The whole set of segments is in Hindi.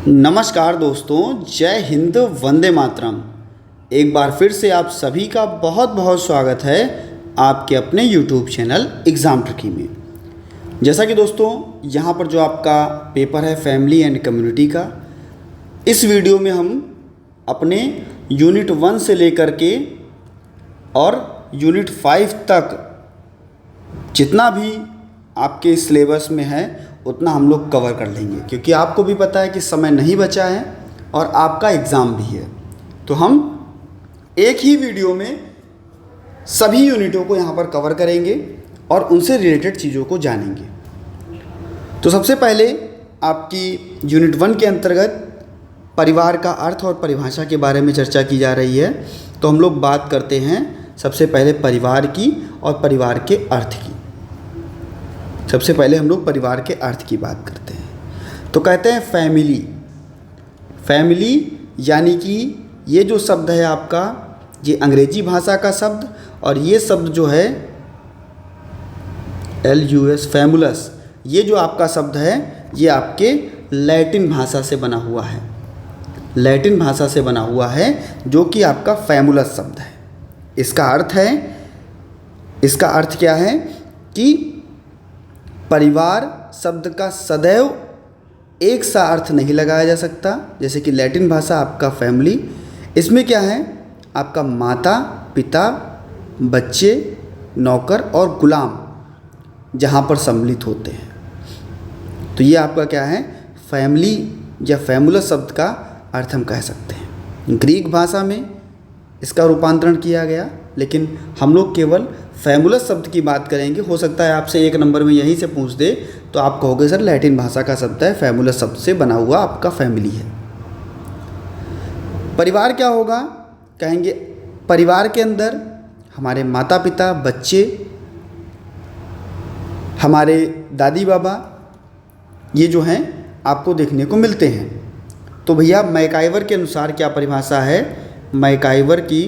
नमस्कार दोस्तों, जय हिंद, वंदे मातरम। एक बार फिर से आप सभी का बहुत बहुत स्वागत है आपके अपने YouTube चैनल एग्ज़ाम ट्रिकी में। जैसा कि दोस्तों यहाँ पर जो आपका पेपर है फैमिली एंड कम्युनिटी का, इस वीडियो में हम अपने यूनिट 1 से लेकर के और यूनिट 5 तक जितना भी आपके सिलेबस में है उतना हम लोग कवर कर लेंगे, क्योंकि आपको भी पता है कि समय नहीं बचा है और आपका एग्ज़ाम भी है। तो हम एक ही वीडियो में सभी यूनिटों को यहाँ पर कवर करेंगे और उनसे रिलेटेड चीज़ों को जानेंगे। तो सबसे पहले आपकी यूनिट 1 के अंतर्गत परिवार का अर्थ और परिभाषा के बारे में चर्चा की जा रही है। तो हम लोग बात करते हैं सबसे पहले परिवार की और परिवार के अर्थ की। सबसे पहले हम लोग परिवार के अर्थ की बात करते हैं। तो कहते हैं फैमिली। फैमिली यानी कि ये जो शब्द है आपका, ये अंग्रेजी भाषा का शब्द, और ये शब्द जो है LUS फैमुलस, ये जो आपका शब्द है ये आपके लैटिन भाषा से बना हुआ है। लैटिन भाषा से बना हुआ है जो कि आपका फैमुलस शब्द है। इसका अर्थ क्या है कि परिवार शब्द का सदैव एक सा अर्थ नहीं लगाया जा सकता। जैसे कि लैटिन भाषा आपका फैमिली, इसमें क्या है, आपका माता पिता, बच्चे, नौकर और गुलाम जहाँ पर सम्मिलित होते हैं। तो ये आपका क्या है, फैमिली या फैमुलस शब्द का अर्थ हम कह सकते हैं। ग्रीक भाषा में इसका रूपांतरण किया गया, लेकिन हम लोग केवल फैमुलस शब्द की बात करेंगे। हो सकता है आपसे एक नंबर में यहीं से पूछ दे तो आप कहोगे सर लैटिन भाषा का शब्द है, फैमुलस शब्द से बना हुआ आपका फैमिली है। परिवार क्या होगा, कहेंगे परिवार के अंदर हमारे माता पिता, बच्चे, हमारे दादी बाबा, ये जो हैं आपको देखने को मिलते हैं। तो भैया मैकाइवर के अनुसार क्या परिभाषा है, मैकाइवर की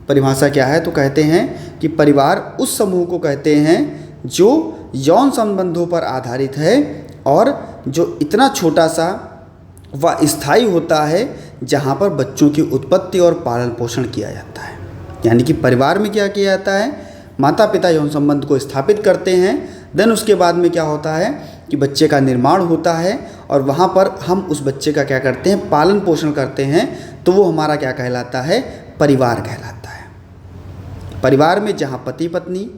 परिभाषा क्या है, तो कहते हैं कि परिवार उस समूह को कहते हैं जो यौन संबंधों पर आधारित है और जो इतना छोटा सा व स्थायी होता है जहाँ पर बच्चों की उत्पत्ति और पालन पोषण किया जाता है। यानी कि परिवार में क्या किया जाता है, माता पिता यौन संबंध को स्थापित करते हैं, देन उसके बाद में क्या होता है कि बच्चे का निर्माण होता है और वहाँ पर हम उस बच्चे का क्या करते हैं, पालन पोषण करते हैं। तो वो हमारा क्या कहलाता है, परिवार कहलाता है। परिवार में जहाँ पति पत्नी,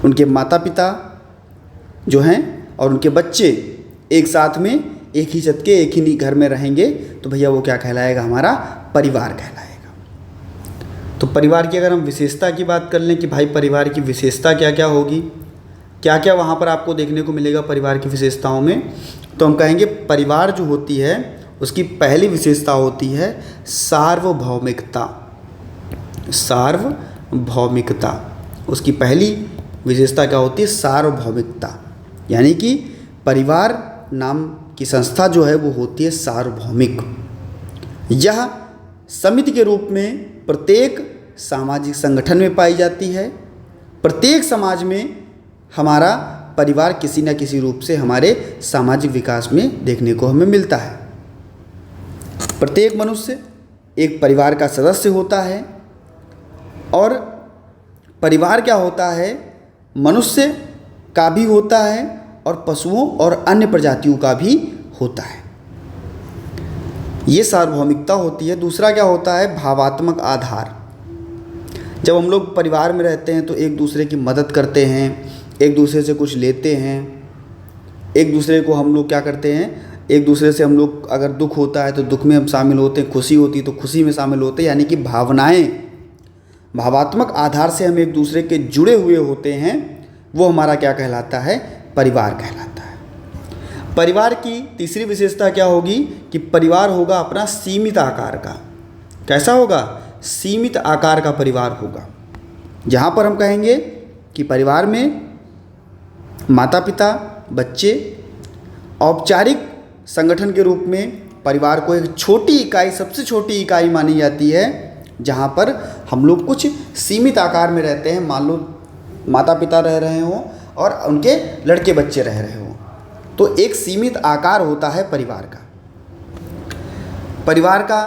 उनके माता पिता जो हैं और उनके बच्चे एक साथ में एक ही छत के एक ही घर में रहेंगे, तो भैया वो क्या कहलाएगा, हमारा परिवार कहलाएगा। तो परिवार की अगर हम विशेषता की बात कर लें कि भाई परिवार की विशेषता क्या क्या होगी, क्या क्या वहाँ पर आपको देखने को मिलेगा परिवार की विशेषताओं में, तो हम कहेंगे परिवार जो होती है उसकी पहली विशेषता होती है सार्वभौमिकता। सार्वभौमिकता, उसकी पहली विशेषता क्या होती है, सार्वभौमिकता। यानी कि परिवार नाम की संस्था जो है वो होती है सार्वभौमिक। यह समिति के रूप में प्रत्येक सामाजिक संगठन में पाई जाती है। प्रत्येक समाज में हमारा परिवार किसी न किसी रूप से हमारे सामाजिक विकास में देखने को हमें मिलता है। प्रत्येक मनुष्य एक परिवार का सदस्य होता है और परिवार क्या होता है, मनुष्य का भी होता है और पशुओं और अन्य प्रजातियों का भी होता है। ये सार्वभौमिकता होती है। दूसरा क्या होता है, भावात्मक आधार। जब हम लोग परिवार में रहते हैं तो एक दूसरे की मदद करते हैं, एक दूसरे से कुछ लेते हैं, एक दूसरे को हम लोग क्या करते हैं, एक दूसरे से हम लोग अगर दुख होता है तो दुख में हम शामिल होते हैं, खुशी होती है तो खुशी में शामिल होते हैं। यानी कि भावात्मक आधार से हम एक दूसरे के जुड़े हुए होते हैं, वो हमारा क्या कहलाता है, परिवार कहलाता है। परिवार की तीसरी विशेषता क्या होगी कि परिवार होगा अपना सीमित आकार का। कैसा होगा, सीमित आकार का परिवार होगा, जहाँ पर हम कहेंगे कि परिवार में माता पिता, बच्चे, औपचारिक संगठन के रूप में परिवार को एक छोटी इकाई, सबसे छोटी इकाई मानी जाती है, जहाँ पर हम लोग कुछ सीमित आकार में रहते हैं। मान लो माता पिता रह रहे हों और उनके लड़के बच्चे रह रहे हों, तो एक सीमित आकार होता है परिवार का। परिवार का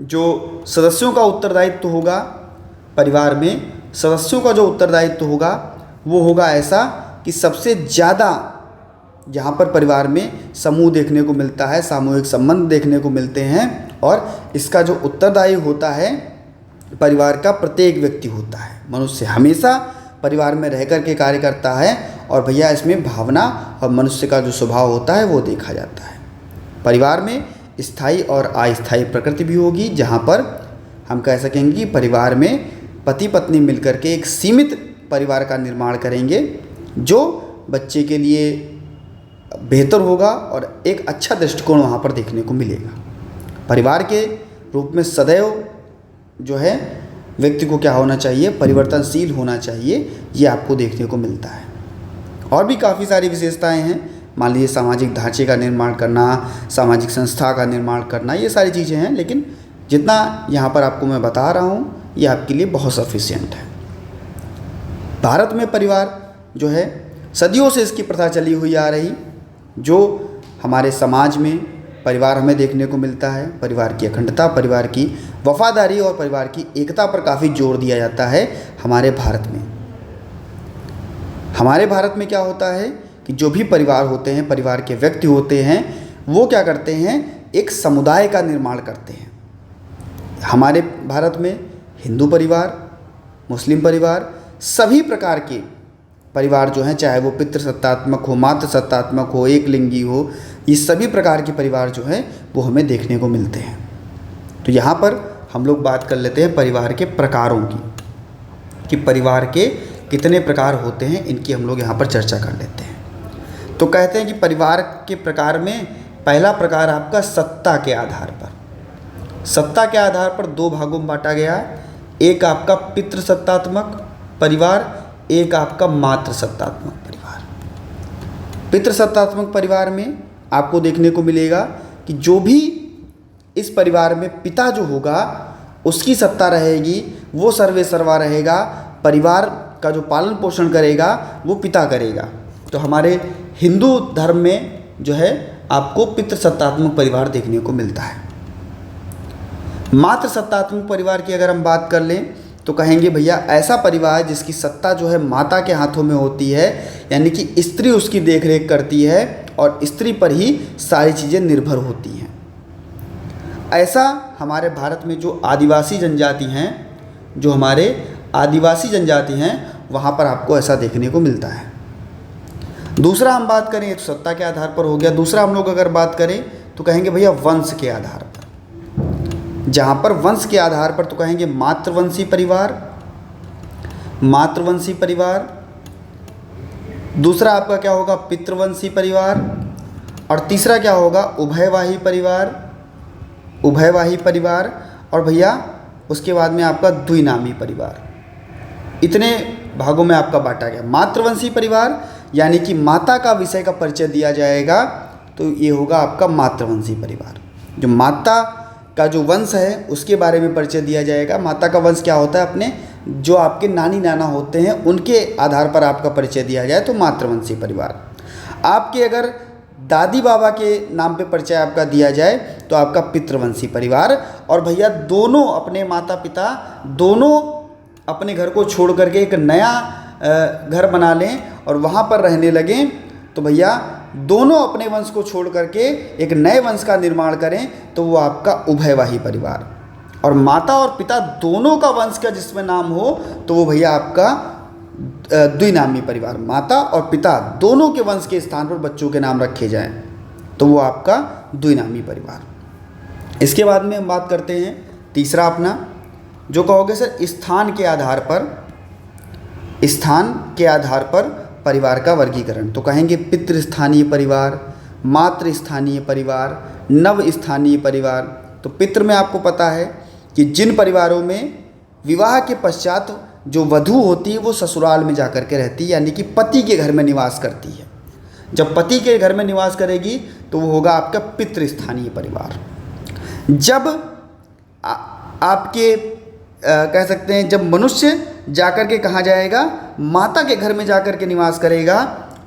जो सदस्यों का उत्तरदायित्व होगा, परिवार में सदस्यों का जो उत्तरदायित्व होगा वो होगा ऐसा कि सबसे ज़्यादा जहाँ पर परिवार में समूह देखने को मिलता है, सामूहिक संबंध देखने को मिलते हैं, और इसका जो उत्तरदायी होता है परिवार का प्रत्येक व्यक्ति होता है। मनुष्य हमेशा परिवार में रह कर के कार्य करता है, और भैया इसमें भावना और मनुष्य का जो स्वभाव होता है वो देखा जाता है। परिवार में स्थायी और अस्थायी प्रकृति भी होगी, जहाँ पर हम कह सकेंगे कि परिवार में पति पत्नी मिलकर के एक सीमित परिवार का निर्माण करेंगे जो बच्चे के लिए बेहतर होगा और एक अच्छा दृष्टिकोण वहाँ पर देखने को मिलेगा। परिवार के रूप में सदैव जो है व्यक्ति को क्या होना चाहिए, परिवर्तनशील होना चाहिए, ये आपको देखने को मिलता है। और भी काफ़ी सारी विशेषताएं हैं, मान लीजिए सामाजिक ढांचे का निर्माण करना, सामाजिक संस्था का निर्माण करना, ये सारी चीज़ें हैं, लेकिन जितना यहाँ पर आपको मैं बता रहा हूँ ये आपके लिए बहुत सफिशिएंट है। भारत में परिवार जो है सदियों से इसकी प्रथा चली हुई आ रही, जो हमारे समाज में परिवार हमें देखने को मिलता है। परिवार की अखंडता, परिवार की वफादारी और परिवार की एकता पर काफ़ी जोर दिया जाता है हमारे भारत में। हमारे भारत में क्या होता है कि जो भी परिवार होते हैं, परिवार के व्यक्ति होते हैं, वो क्या करते हैं, एक समुदाय का निर्माण करते हैं। हमारे भारत में हिंदू परिवार, मुस्लिम परिवार, सभी प्रकार के परिवार जो हैं, चाहे वो पितृसत्तात्मक हो, मातृसत्तात्मक हो, एक लिंगी हो, ये सभी प्रकार के परिवार जो हैं वो हमें देखने को मिलते हैं। तो यहाँ पर हम लोग बात कर लेते हैं परिवार के प्रकारों की, कि परिवार के कितने प्रकार होते हैं, इनकी हम लोग यहाँ पर चर्चा कर लेते हैं। तो कहते हैं कि परिवार के प्रकार में पहला प्रकार आपका सत्ता के आधार पर, सत्ता के आधार पर दो भागों में बांटा गया है। एक आपका पितृसत्तात्मक परिवार, एक आपका मातृसत्तात्मक परिवार। पितृसत्तात्मक परिवार में आपको देखने को मिलेगा कि जो भी इस परिवार में पिता जो होगा उसकी सत्ता रहेगी, वो सर्वे सर्वा रहेगा, परिवार का जो पालन पोषण करेगा वो पिता करेगा। तो हमारे हिंदू धर्म में जो है आपको पितृसत्तात्मक परिवार देखने को मिलता है। मातृसत्तात्मक परिवार की अगर हम बात कर लें तो कहेंगे भैया ऐसा परिवार जिसकी सत्ता जो है माता के हाथों में होती है, यानी कि स्त्री उसकी देखरेख करती है और स्त्री पर ही सारी चीज़ें निर्भर होती हैं। ऐसा हमारे भारत में जो आदिवासी जनजाति हैं, जो हमारे आदिवासी जनजाति हैं, वहाँ पर आपको ऐसा देखने को मिलता है। दूसरा हम बात करें तो सत्ता के आधार पर हो गया। दूसरा हम लोग अगर बात करें तो कहेंगे भैया वंश के आधार पर। जहाँ पर वंश के आधार पर तो कहेंगे मातृवंशी परिवार, मातृवंशी परिवार। दूसरा आपका क्या होगा, पितृवंशी परिवार। और तीसरा क्या होगा, उभयवाही परिवार, उभयवाही परिवार। और भैया उसके बाद में आपका द्विनामी परिवार। इतने भागों में आपका बांटा गया। मातृवंशी परिवार यानी कि माता का विषय का परिचय दिया जाएगा, तो ये होगा आपका मातृवंशी परिवार। जो माता का जो वंश है उसके बारे में परिचय दिया जाएगा। माता का वंश क्या होता है, अपने जो आपके नानी नाना होते हैं उनके आधार पर आपका परिचय दिया जाए तो मातृवंशी परिवार। आपके अगर दादी बाबा के नाम पे परिचय आपका दिया जाए तो आपका पितृवंशी परिवार। और भैया दोनों अपने माता पिता दोनों अपने घर को छोड़ करके एक नया घर बना लें और वहाँ पर रहने लगें, तो भैया दोनों अपने वंश को छोड़ करके एक नए वंश का निर्माण करें तो वो आपका उभयवाही परिवार। और माता और पिता दोनों का वंश का जिसमें नाम हो तो वो भैया आपका द्विनामी परिवार। माता और पिता दोनों के वंश के स्थान पर बच्चों के नाम रखे जाएं तो वो आपका द्विनामी परिवार। इसके बाद में हम बात करते हैं तीसरा अपना, जो कहोगे सर स्थान के आधार पर, स्थान के आधार पर परिवार का वर्गीकरण। तो कहेंगे पितृस्थानीय परिवार, मातृस्थानीय परिवार, नव स्थानीय परिवार। तो पितृ में आपको पता है कि जिन परिवारों में विवाह के पश्चात जो वधू होती है वो ससुराल में जाकर के रहती है, यानी कि पति के घर में निवास करती है। जब पति के घर में निवास करेगी तो वो होगा आपका पितृस्थानीय परिवार। जब आपके कह सकते हैं जब मनुष्य जाकर के कहाँ जाएगा, माता के घर में जाकर के निवास करेगा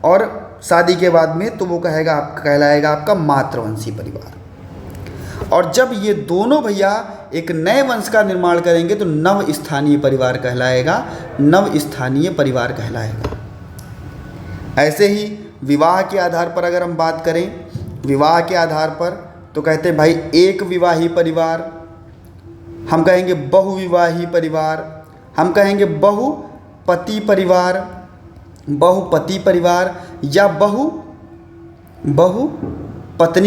और शादी के बाद में, तो वो कहलाएगा आपका मातृवंशी परिवार। और जब ये दोनों भैया एक नए वंश का निर्माण करेंगे तो नव स्थानीय परिवार कहलाएगा, नव स्थानीय परिवार कहलाएगा। ऐसे ही विवाह के आधार पर अगर हम बात करें, विवाह के आधार पर तो कहते हैं भाई एक विवाही परिवार, हम कहेंगे बहुविवाही परिवार, हम कहेंगे बहुपति परिवार, बहुपति परिवार या बहुपत्नी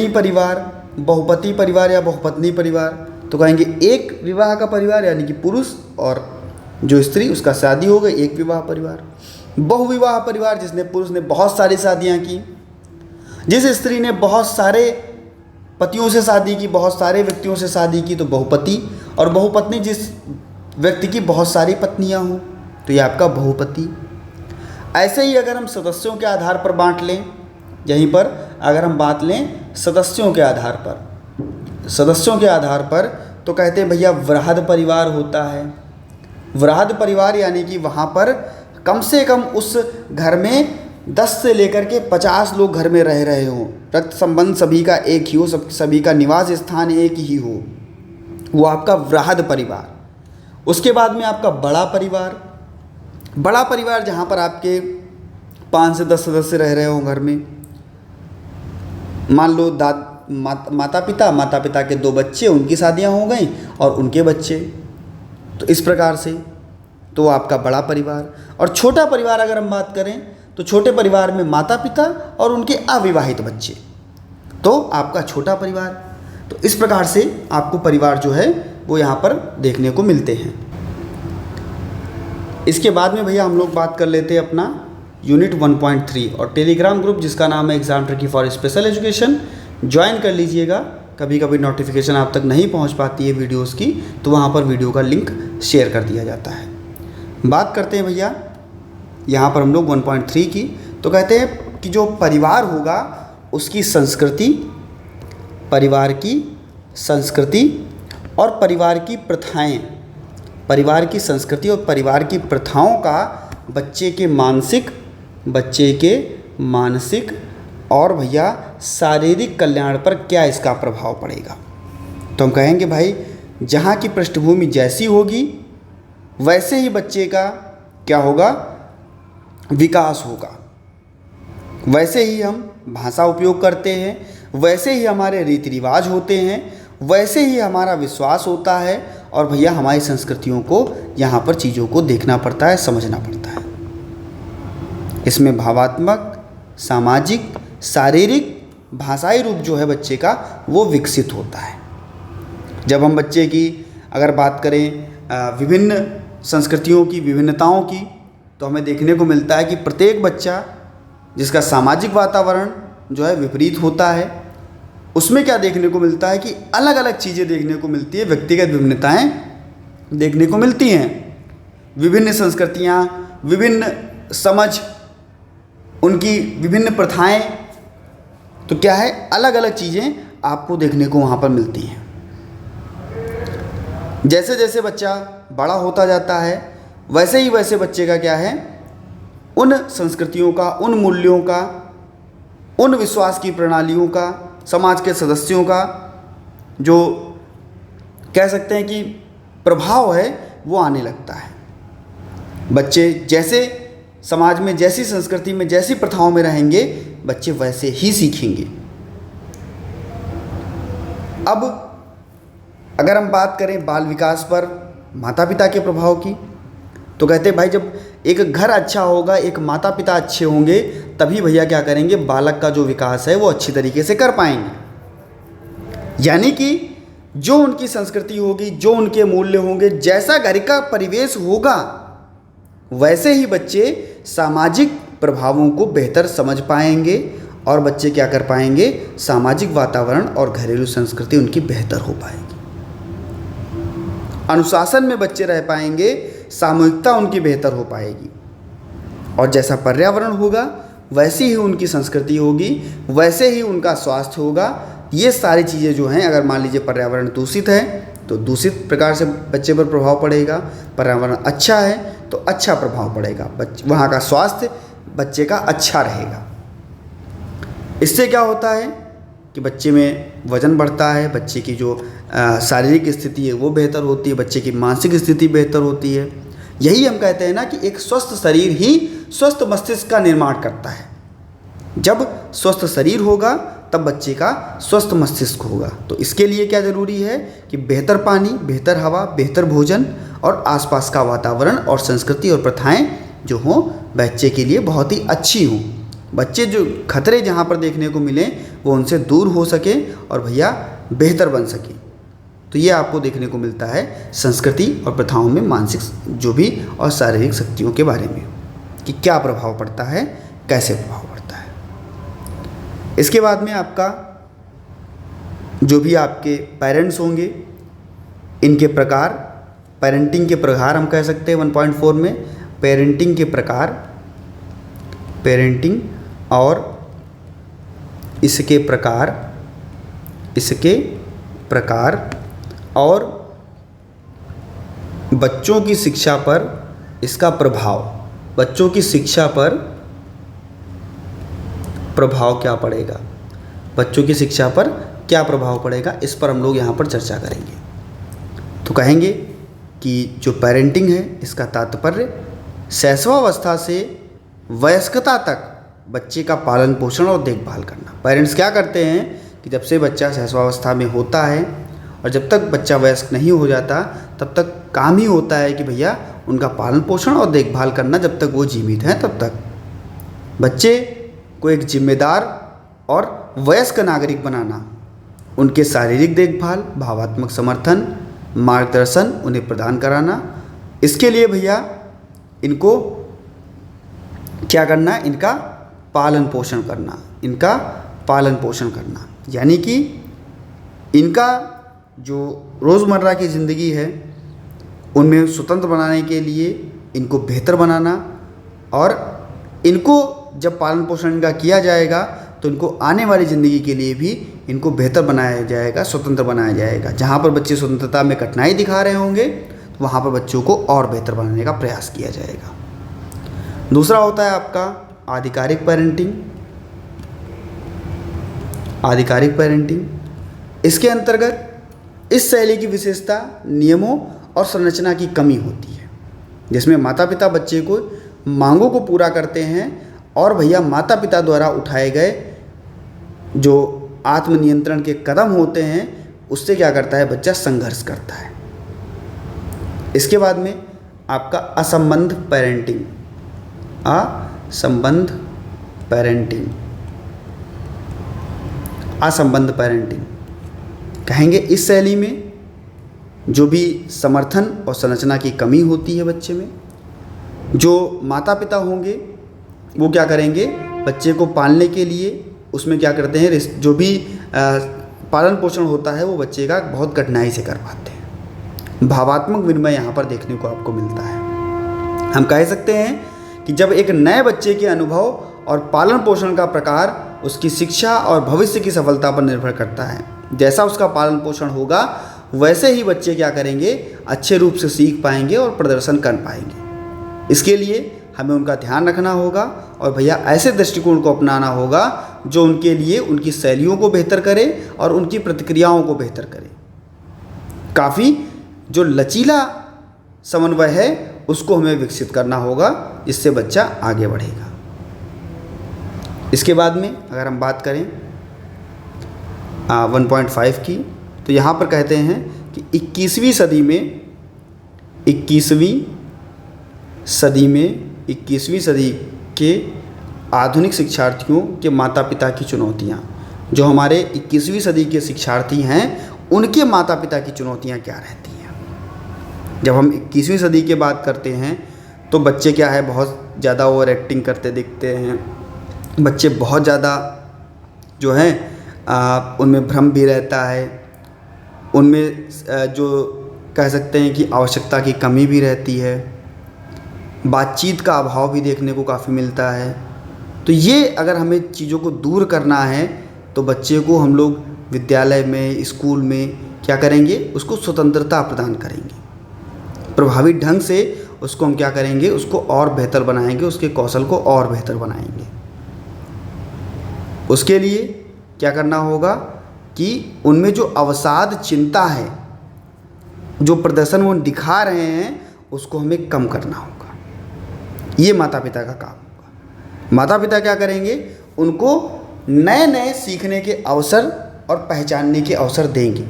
परिवार, बहुपति परिवार या बहुपत्नी परिवार। तो कहेंगे एक विवाह का परिवार यानी कि पुरुष और जो स्त्री उसका शादी हो गई, एक विवाह परिवार। बहुविवाह परिवार जिसने पुरुष ने बहुत सारी शादियां की, जिस स्त्री ने बहुत सारे पतियों से शादी की, बहुत सारे व्यक्तियों से शादी की, तो बहुपति। और बहुपत्नी जिस व्यक्ति की बहुत सारी पत्नियां हों, तो ये आपका बहुपति। ऐसे ही अगर हम सदस्यों के आधार पर बांट लें, यहीं पर अगर हम बात लें सदस्यों के आधार पर, सदस्यों के आधार पर तो कहते हैं भैया वृहद परिवार होता है। वृहद परिवार यानी कि वहाँ पर कम से कम उस घर में 10 से लेकर के 50 लोग घर में रह रहे हों, रक्त संबंध सभी का एक ही हो, सभी का निवास स्थान एक ही हो, वो आपका वृहद परिवार। उसके बाद में आपका बड़ा परिवार। बड़ा परिवार जहाँ पर आपके 5 से 10 सदस्य रह रहे हों घर में, मान लो माता पिता के 2 बच्चे, उनकी शादियाँ हो गई और उनके बच्चे, तो इस प्रकार से तो आपका बड़ा परिवार। और छोटा परिवार अगर हम बात करें तो छोटे परिवार में माता पिता और उनके अविवाहित बच्चे, तो आपका छोटा परिवार। तो इस प्रकार से आपको परिवार जो है वो यहाँ पर देखने को मिलते हैं। इसके बाद में भैया हम लोग बात कर लेते हैं अपना यूनिट 1.3 और टेलीग्राम ग्रुप जिसका नाम है exam tricky for special education. Join कर लीजिएगा, कभी कभी नोटिफिकेशन आप तक नहीं पहुंच पाती है वीडियोस की, तो वहां पर वीडियो का लिंक शेयर कर दिया जाता है। बात करते हैं भैया यहाँ पर हम लोग 1.3 की, तो कहते हैं कि जो परिवार होगा उसकी संस्कृति, परिवार की संस्कृति और परिवार की प्रथाएं, परिवार की संस्कृति और परिवार की प्रथाओं का बच्चे के मानसिक और भैया शारीरिक कल्याण पर क्या इसका प्रभाव पड़ेगा। तो हम कहेंगे भाई जहाँ की पृष्ठभूमि जैसी होगी वैसे ही बच्चे का क्या होगा, विकास होगा। वैसे ही हम भाषा उपयोग करते हैं, वैसे ही हमारे रीति रिवाज होते हैं, वैसे ही हमारा विश्वास होता है। और भैया हमारी संस्कृतियों को यहाँ पर चीज़ों को देखना पड़ता है, समझना पड़ता है। इसमें भावात्मक, सामाजिक, शारीरिक, भाषाई रूप जो है बच्चे का वो विकसित होता है। जब हम बच्चे की अगर बात करें विभिन्न संस्कृतियों की, विभिन्नताओं की, तो हमें देखने को मिलता है कि प्रत्येक बच्चा जिसका सामाजिक वातावरण जो है विपरीत होता है, उसमें क्या देखने को मिलता है कि अलग अलग चीज़ें देखने को मिलती है, व्यक्तिगत विभिन्नताएं देखने को मिलती हैं। विभिन्न संस्कृतियाँ, विभिन्न समझ, उनकी विभिन्न प्रथाएं, तो क्या है अलग अलग चीज़ें आपको देखने को वहाँ पर मिलती हैं। जैसे जैसे बच्चा बड़ा होता जाता है वैसे ही वैसे बच्चे का क्या है, उन संस्कृतियों का, उन मूल्यों का, उन विश्वास की प्रणालियों का, समाज के सदस्यों का जो कह सकते हैं कि प्रभाव है वो आने लगता है। बच्चे जैसे समाज में, जैसी संस्कृति में, जैसी प्रथाओं में रहेंगे बच्चे वैसे ही सीखेंगे। अब अगर हम बात करें बाल विकास पर माता पिता के प्रभाव की, तो कहते हैं भाई जब एक घर अच्छा होगा, एक माता पिता अच्छे होंगे, तभी भैया क्या करेंगे, बालक का जो विकास है वो अच्छी तरीके से कर पाएंगे। यानी कि जो उनकी संस्कृति होगी, जो उनके मूल्य होंगे, जैसा घर का परिवेश होगा, वैसे ही बच्चे सामाजिक प्रभावों को बेहतर समझ पाएंगे और बच्चे क्या कर पाएंगे, सामाजिक वातावरण और घरेलू संस्कृति उनकी बेहतर हो पाएगी। अनुशासन में बच्चे रह पाएंगे, सामूहिकता उनकी बेहतर हो पाएगी। और जैसा पर्यावरण होगा वैसी ही उनकी संस्कृति होगी, वैसे ही उनका स्वास्थ्य होगा। ये सारी चीज़ें जो हैं, अगर मान लीजिए पर्यावरण दूषित है तो दूषित प्रकार से बच्चे पर प्रभाव पड़ेगा, पर्यावरण अच्छा है तो अच्छा प्रभाव पड़ेगा, वहाँ का स्वास्थ्य बच्चे का अच्छा रहेगा। इससे क्या होता है कि बच्चे में वज़न बढ़ता है, बच्चे की जो शारीरिक स्थिति है वो बेहतर होती है, बच्चे की मानसिक स्थिति बेहतर होती है। यही हम कहते हैं ना कि एक स्वस्थ शरीर ही स्वस्थ मस्तिष्क का निर्माण करता है। जब स्वस्थ शरीर होगा तब बच्चे का स्वस्थ मस्तिष्क होगा। तो इसके लिए क्या ज़रूरी है कि बेहतर पानी, बेहतर हवा, बेहतर भोजन और आसपास का वातावरण और संस्कृति और प्रथाएं जो हों बच्चे के लिए बहुत ही अच्छी हों। बच्चे जो खतरे जहाँ पर देखने को मिलें वो उनसे दूर हो सके और भैया बेहतर बन सके। तो ये आपको देखने को मिलता है संस्कृति और प्रथाओं में मानसिक जो भी और शारीरिक शक्तियों के बारे में कि क्या प्रभाव पड़ता है, कैसे प्रभाव पड़ता है। इसके बाद में आपका जो भी आपके पेरेंट्स होंगे इनके प्रकार, पेरेंटिंग के प्रकार हम कह सकते हैं 1.4 में पेरेंटिंग के प्रकार, पेरेंटिंग और इसके प्रकार और बच्चों की शिक्षा पर इसका प्रभाव, बच्चों की शिक्षा पर प्रभाव क्या पड़ेगा, बच्चों की शिक्षा पर क्या प्रभाव पड़ेगा, इस पर हम लोग यहाँ पर चर्चा करेंगे। तो कहेंगे कि जो पेरेंटिंग है इसका तात्पर्य शैशवावस्था से वयस्कता तक बच्चे का पालन पोषण और देखभाल करना। पेरेंट्स क्या करते हैं कि जब से बच्चा शैशवावस्था में होता है और जब तक बच्चा वयस्क नहीं हो जाता तब तक काम ही होता है कि भैया उनका पालन पोषण और देखभाल करना जब तक वो जीवित हैं तब तक। बच्चे को एक जिम्मेदार और वयस्क नागरिक बनाना, उनके शारीरिक देखभाल, भावात्मक समर्थन, मार्गदर्शन उन्हें प्रदान कराना। इसके लिए भैया इनको क्या करना, इनका पालन पोषण करना, इनका पालन पोषण करना, यानी कि इनका जो रोज़मर्रा की ज़िंदगी है उनमें स्वतंत्र बनाने के लिए इनको बेहतर बनाना। और इनको जब पालन पोषण इनका किया जाएगा तो इनको आने वाली ज़िंदगी के लिए भी इनको बेहतर बनाया जाएगा, स्वतंत्र बनाया जाएगा। जहाँ पर बच्चे स्वतंत्रता में कठिनाई दिखा रहे होंगे तो वहाँ पर बच्चों को और बेहतर बनाने का प्रयास किया जाएगा। दूसरा होता है आपका आधिकारिक पेरेंटिंग। आधिकारिक पेरेंटिंग इसके अंतर्गत इस शैली की विशेषता नियमों और संरचना की कमी होती है, जिसमें माता पिता बच्चे को मांगों को पूरा करते हैं और भैया माता पिता द्वारा उठाए गए जो आत्मनियंत्रण के कदम होते हैं उससे क्या करता है, बच्चा संघर्ष करता है। इसके बाद में आपका असंबद्ध पेरेंटिंग, असंबद्ध पेरेंटिंग, असंबद्ध पेरेंटिंग कहेंगे इस शैली में जो भी समर्थन और संरचना की कमी होती है बच्चे में, जो माता पिता होंगे वो क्या करेंगे, बच्चे को पालने के लिए उसमें क्या करते हैं, जो भी पालन पोषण होता है वो बच्चे का बहुत कठिनाई से कर पाते हैं। भावात्मक विनिमय यहाँ पर देखने को आपको मिलता है। हम कह सकते हैं कि जब एक नए बच्चे के अनुभव और पालन पोषण का प्रकार उसकी शिक्षा और भविष्य की सफलता पर निर्भर करता है। जैसा उसका पालन पोषण होगा वैसे ही बच्चे क्या करेंगे, अच्छे रूप से सीख पाएंगे और प्रदर्शन कर पाएंगे। इसके लिए हमें उनका ध्यान रखना होगा और भैया ऐसे दृष्टिकोण को अपनाना होगा जो उनके लिए उनकी शैलियों को बेहतर करे और उनकी प्रतिक्रियाओं को बेहतर करे। काफ़ी जो लचीला समन्वय है उसको हमें विकसित करना होगा, इससे बच्चा आगे बढ़ेगा। इसके बाद में अगर हम बात करें 1.5 की, तो यहाँ पर कहते हैं कि 21वीं सदी के आधुनिक शिक्षार्थियों के माता पिता की चुनौतियाँ, जो हमारे 21वीं सदी के शिक्षार्थी हैं उनके माता पिता की चुनौतियाँ क्या रहती हैं। जब हम 21वीं सदी की बात करते हैं तो बच्चे क्या है, बहुत ज़्यादा ओवर एक्टिंग करते दिखते हैं। बच्चे बहुत ज़्यादा जो हैं उनमें भ्रम भी रहता है, उनमें जो कह सकते हैं कि आवश्यकता की कमी भी रहती है, बातचीत का अभाव भी देखने को काफ़ी मिलता है। तो ये अगर हमें चीज़ों को दूर करना है तो बच्चे को हम लोग विद्यालय में, स्कूल में क्या करेंगे, उसको स्वतंत्रता प्रदान करेंगे। प्रभावी ढंग से उसको हम क्या करेंगे, उसको और बेहतर बनाएंगे, उसके कौशल को और बेहतर बनाएंगे। उसके लिए क्या करना होगा कि उनमें जो अवसाद चिंता है, जो प्रदर्शन वो दिखा रहे हैं, उसको हमें कम करना होगा। ये माता पिता का काम होगा। माता पिता क्या करेंगे, उनको नए नए सीखने के अवसर और पहचानने के अवसर देंगे,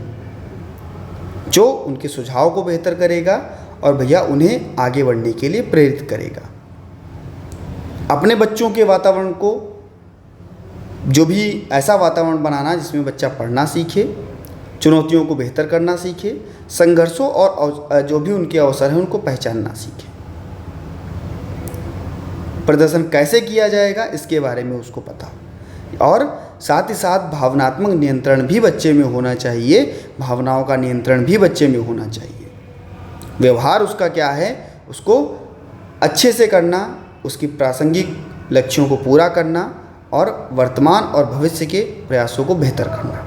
जो उनके सुझाव को बेहतर करेगा और भैया उन्हें आगे बढ़ने के लिए प्रेरित करेगा। अपने बच्चों के वातावरण को जो भी ऐसा वातावरण बनाना जिसमें बच्चा पढ़ना सीखे, चुनौतियों को बेहतर करना सीखे, संघर्षों और जो भी उनके अवसर हैं उनको पहचानना सीखे। प्रदर्शन कैसे किया जाएगा इसके बारे में उसको पता हो, और साथ ही साथ भावनात्मक नियंत्रण भी बच्चे में होना चाहिए। भावनाओं का नियंत्रण भी बच्चे में होना चाहिए। व्यवहार उसका क्या है, उसको अच्छे से करना, उसकी प्रासंगिक लक्ष्यों को पूरा करना और वर्तमान और भविष्य के प्रयासों को बेहतर करना।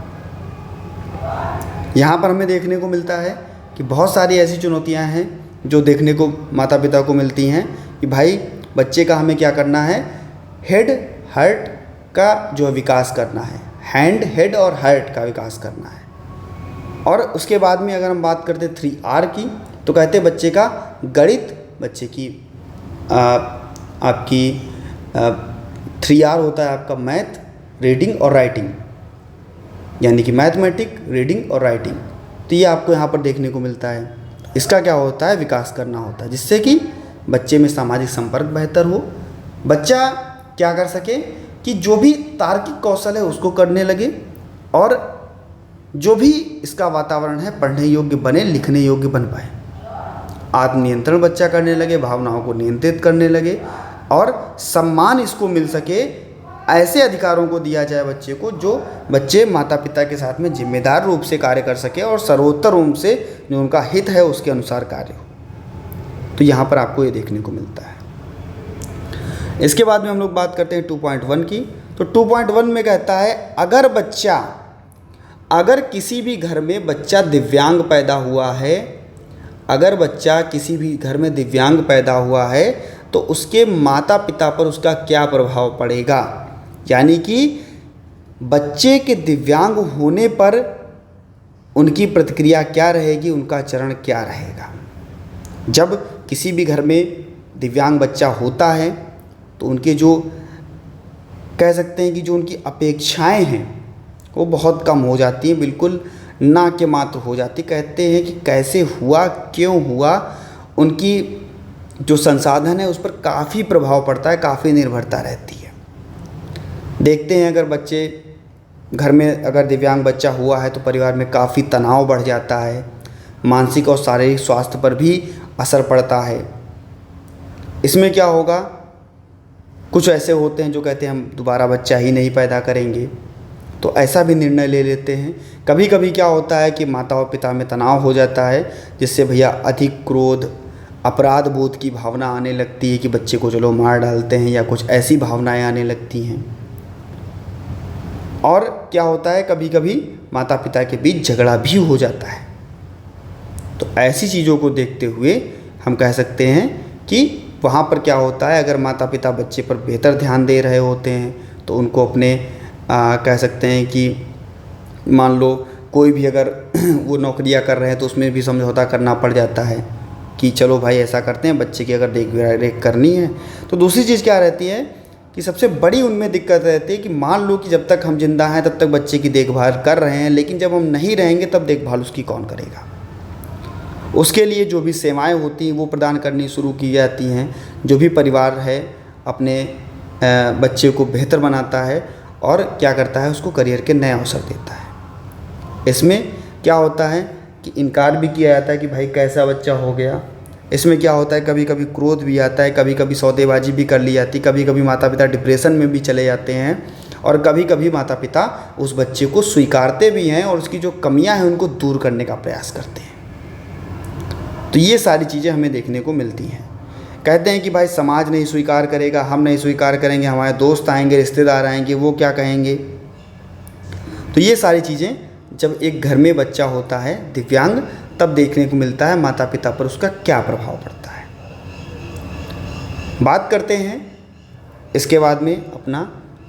यहाँ पर हमें देखने को मिलता है कि बहुत सारी ऐसी चुनौतियाँ हैं जो देखने को माता पिता को मिलती हैं कि भाई बच्चे का हमें क्या करना है, हेड हार्ट का जो विकास करना है, हैंड हेड और हार्ट का विकास करना है। और उसके बाद में अगर हम बात करते 3R की, तो कहते हैं बच्चे का गणित, बच्चे की आपकी 3R होता है आपका मैथ, रीडिंग और राइटिंग, यानी कि मैथमेटिक, रीडिंग और राइटिंग। तो ये आपको यहाँ पर देखने को मिलता है। इसका क्या होता है, विकास करना होता है, जिससे कि बच्चे में सामाजिक संपर्क बेहतर हो, बच्चा क्या कर सके कि जो भी तार्किक कौशल है उसको करने लगे, और जो भी इसका वातावरण है पढ़ने योग्य बने, लिखने योग्य बन पाए। आत्मनियंत्रण बच्चा करने लगे, भावनाओं को नियंत्रित करने लगे, और सम्मान इसको मिल सके, ऐसे अधिकारों को दिया जाए बच्चे को जो बच्चे माता पिता के साथ में जिम्मेदार रूप से कार्य कर सके और सर्वोत्तर रूप से जो उनका हित है उसके अनुसार कार्य हो। तो यहाँ पर आपको ये देखने को मिलता है। इसके बाद में हम लोग बात करते हैं 2.1 की। तो 2.1 में कहता है अगर किसी भी घर में बच्चा दिव्यांग पैदा हुआ है, अगर बच्चा किसी भी घर में दिव्यांग पैदा हुआ है तो उसके माता पिता पर उसका क्या प्रभाव पड़ेगा, यानी कि बच्चे के दिव्यांग होने पर उनकी प्रतिक्रिया क्या रहेगी, उनका चरण क्या रहेगा। जब किसी भी घर में दिव्यांग बच्चा होता है तो उनके जो कह सकते हैं कि जो उनकी अपेक्षाएं हैं वो बहुत कम हो जाती हैं, बिल्कुल ना के मात्र हो जाती। कहते हैं कि कैसे हुआ, क्यों हुआ, उनकी जो संसाधन है उस पर काफ़ी प्रभाव पड़ता है, काफ़ी निर्भरता रहती है। देखते हैं अगर बच्चे घर में अगर दिव्यांग बच्चा हुआ है तो परिवार में काफ़ी तनाव बढ़ जाता है, मानसिक और शारीरिक स्वास्थ्य पर भी असर पड़ता है। इसमें क्या होगा, कुछ ऐसे होते हैं जो कहते हैं हम दोबारा बच्चा ही नहीं पैदा करेंगे, तो ऐसा भी निर्णय ले लेते हैं। कभी कभी क्या होता है कि माता और पिता में तनाव हो जाता है, जिससे भैया अधिक क्रोध, अपराध बोध की भावना आने लगती है कि बच्चे को चलो मार डालते हैं, या कुछ ऐसी भावनाएं आने लगती हैं। और क्या होता है, कभी कभी माता पिता के बीच झगड़ा भी हो जाता है। तो ऐसी चीज़ों को देखते हुए हम कह सकते हैं कि वहाँ पर क्या होता है, अगर माता पिता बच्चे पर बेहतर ध्यान दे रहे होते हैं तो उनको अपने कह सकते हैं कि मान लो कोई भी अगर वो नौकरियाँ कर रहे हैं तो उसमें भी समझौता करना पड़ जाता है कि चलो भाई ऐसा करते हैं, बच्चे की अगर देख रेख करनी है। तो दूसरी चीज़ क्या रहती है कि सबसे बड़ी उनमें दिक्कत रहती है कि मान लो कि जब तक हम जिंदा हैं तब तक बच्चे की देखभाल कर रहे हैं, लेकिन जब हम नहीं रहेंगे तब देखभाल उसकी कौन करेगा। उसके लिए जो भी सेवाएं होती हैं वो प्रदान करनी शुरू की जाती हैं। जो भी परिवार है अपने बच्चे को बेहतर बनाता है और क्या करता है, उसको करियर के नए अवसर देता है। इसमें क्या होता है कि इनकार भी किया जाता है कि भाई कैसा बच्चा हो गया। इसमें क्या होता है, कभी कभी क्रोध भी आता है, कभी कभी सौदेबाजी भी कर ली जाती, कभी कभी माता पिता डिप्रेशन में भी चले जाते हैं, और कभी कभी माता पिता उस बच्चे को स्वीकारते भी हैं और उसकी जो कमियां हैं उनको दूर करने का प्रयास करते हैं। तो ये सारी चीज़ें हमें देखने को मिलती हैं। कहते हैं कि भाई समाज नहीं स्वीकार करेगा, हम नहीं स्वीकार करेंगे, हमारे दोस्त आएंगे, रिश्तेदार आएंगे, वो क्या कहेंगे। तो ये सारी चीज़ें जब एक घर में बच्चा होता है दिव्यांग, तब देखने को मिलता है माता पिता पर उसका क्या प्रभाव पड़ता है। बात करते हैं इसके बाद में अपना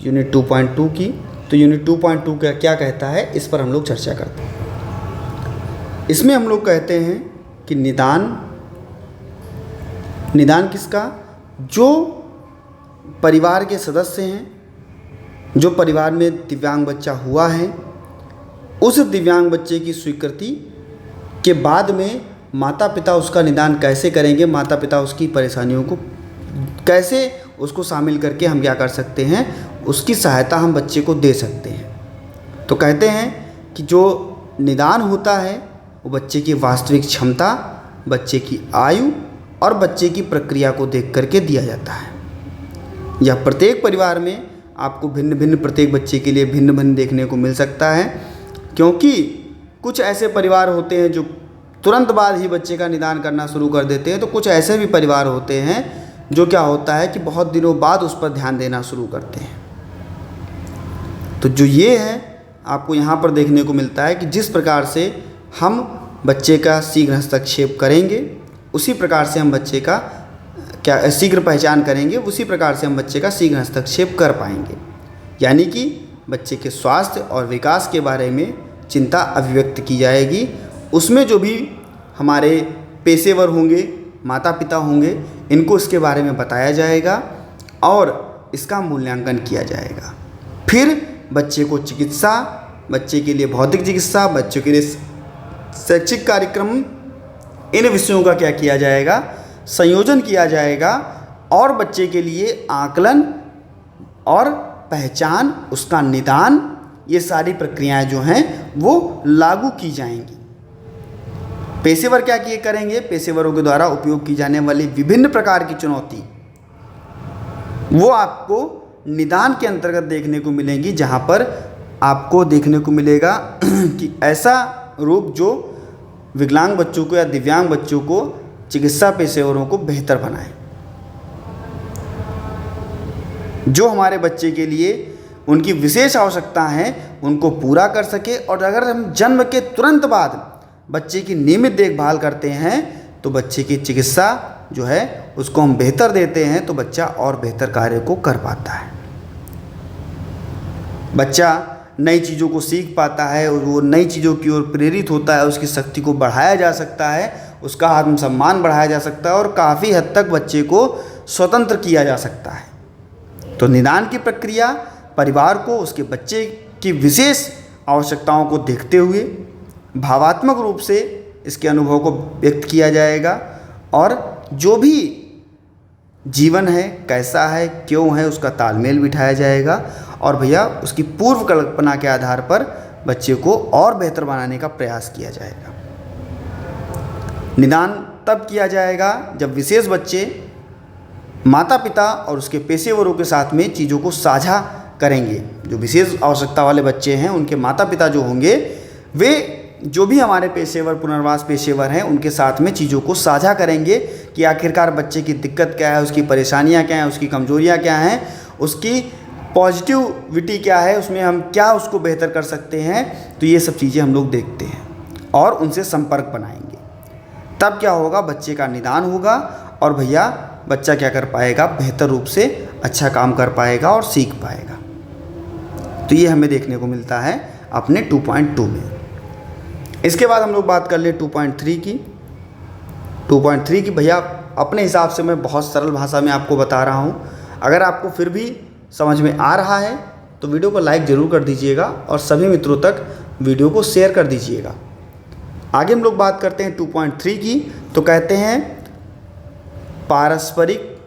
यूनिट 2.2 की। तो यूनिट 2.2 क्या कहता है, इस पर हम लोग चर्चा करते हैं। इसमें हम लोग कहते हैं कि निदान किसका, जो परिवार के सदस्य हैं, जो परिवार में दिव्यांग बच्चा हुआ है, उस दिव्यांग बच्चे की स्वीकृति के बाद में माता पिता उसका निदान कैसे करेंगे, माता पिता उसकी परेशानियों को कैसे उसको शामिल करके हम क्या कर सकते हैं, उसकी सहायता हम बच्चे को दे सकते हैं। तो कहते हैं कि जो निदान होता है वो बच्चे की वास्तविक क्षमता, बच्चे की आयु और बच्चे की प्रक्रिया को देख करके दिया जाता है। यह प्रत्येक परिवार में आपको भिन्न भिन्न, प्रत्येक बच्चे के लिए भिन्न भिन्न देखने को मिल सकता है, क्योंकि कुछ ऐसे परिवार होते हैं जो तुरंत बाद ही बच्चे का निदान करना शुरू कर देते हैं, तो कुछ ऐसे भी परिवार होते हैं जो क्या होता है कि बहुत दिनों बाद उस पर ध्यान देना शुरू करते हैं। तो जो ये है आपको यहाँ पर देखने को मिलता है कि जिस प्रकार से हम बच्चे का शीघ्र हस्तक्षेप करेंगे, उसी प्रकार से हम बच्चे का क्या शीघ्र पहचान करेंगे, उसी प्रकार से हम बच्चे का शीघ्र हस्तक्षेप कर पाएंगे। यानी कि बच्चे के स्वास्थ्य और विकास के बारे में चिंता अभिव्यक्त की जाएगी। उसमें जो भी हमारे पेशेवर होंगे, माता पिता होंगे, इनको इसके बारे में बताया जाएगा और इसका मूल्यांकन किया जाएगा। फिर बच्चे को चिकित्सा, बच्चे के लिए भौतिक चिकित्सा, बच्चों के लिए शैक्षिक कार्यक्रम, इन विषयों का क्या किया जाएगा, संयोजन किया जाएगा और बच्चे के लिए आकलन और पहचान, उसका निदान, ये सारी प्रक्रियाएं जो हैं वो लागू की जाएंगी। पेशेवर क्या किए करेंगे, पेशेवरों के द्वारा उपयोग की जाने वाली विभिन्न प्रकार की चुनौती वो आपको निदान के अंतर्गत देखने को मिलेंगी, जहाँ पर आपको देखने को मिलेगा कि ऐसा रूप जो विकलांग बच्चों को या दिव्यांग बच्चों को चिकित्सा पेशेवरों को बेहतर बनाए, जो हमारे बच्चे के लिए उनकी विशेष आवश्यकता है उनको पूरा कर सके। और अगर हम जन्म के तुरंत बाद बच्चे की नियमित देखभाल करते हैं तो बच्चे की चिकित्सा जो है उसको हम बेहतर देते हैं, तो बच्चा और बेहतर कार्य को कर पाता है। बच्चा नई चीज़ों को सीख पाता है और वो नई चीज़ों की ओर प्रेरित होता है, उसकी शक्ति को बढ़ाया जा सकता है, उसका आत्मसम्मान बढ़ाया जा सकता है और काफ़ी हद तक बच्चे को स्वतंत्र किया जा सकता है। तो निदान की प्रक्रिया परिवार को उसके बच्चे की विशेष आवश्यकताओं को देखते हुए भावात्मक रूप से इसके अनुभव को व्यक्त किया जाएगा और जो भी जीवन है, कैसा है, क्यों है, उसका तालमेल बिठाया जाएगा और भैया उसकी पूर्व कल्पना के आधार पर बच्चे को और बेहतर बनाने का प्रयास किया जाएगा। निदान तब किया जाएगा जब विशेष बच्चे माता पिता और उसके पेशेवरों के साथ में चीज़ों को साझा करेंगे। जो विशेष आवश्यकता वाले बच्चे हैं उनके माता पिता जो होंगे वे जो भी हमारे पेशेवर, पुनर्वास पेशेवर हैं, उनके साथ में चीज़ों को साझा करेंगे कि आखिरकार बच्चे की दिक्कत क्या है, उसकी परेशानियां क्या हैं, उसकी कमजोरियां क्या हैं, उसकी पॉजिटिविटी क्या है, उसमें हम क्या उसको बेहतर कर सकते हैं। तो ये सब चीज़ें हम लोग देखते हैं और उनसे संपर्क बनाएंगे। तब क्या होगा, बच्चे का निदान होगा और भैया बच्चा क्या कर पाएगा, बेहतर रूप से अच्छा काम कर पाएगा और सीख पाएगा। तो ये हमें देखने को मिलता है अपने 2.2 में। इसके बाद हम लोग बात कर ले 2.3 की। 2.3 की भैया अपने हिसाब से मैं बहुत सरल भाषा में आपको बता रहा हूँ। अगर आपको फिर भी समझ में आ रहा है तो वीडियो को लाइक ज़रूर कर दीजिएगा और सभी मित्रों तक वीडियो को शेयर कर दीजिएगा। आगे हम लोग बात करते हैं 2.3 की। तो कहते हैं पारस्परिक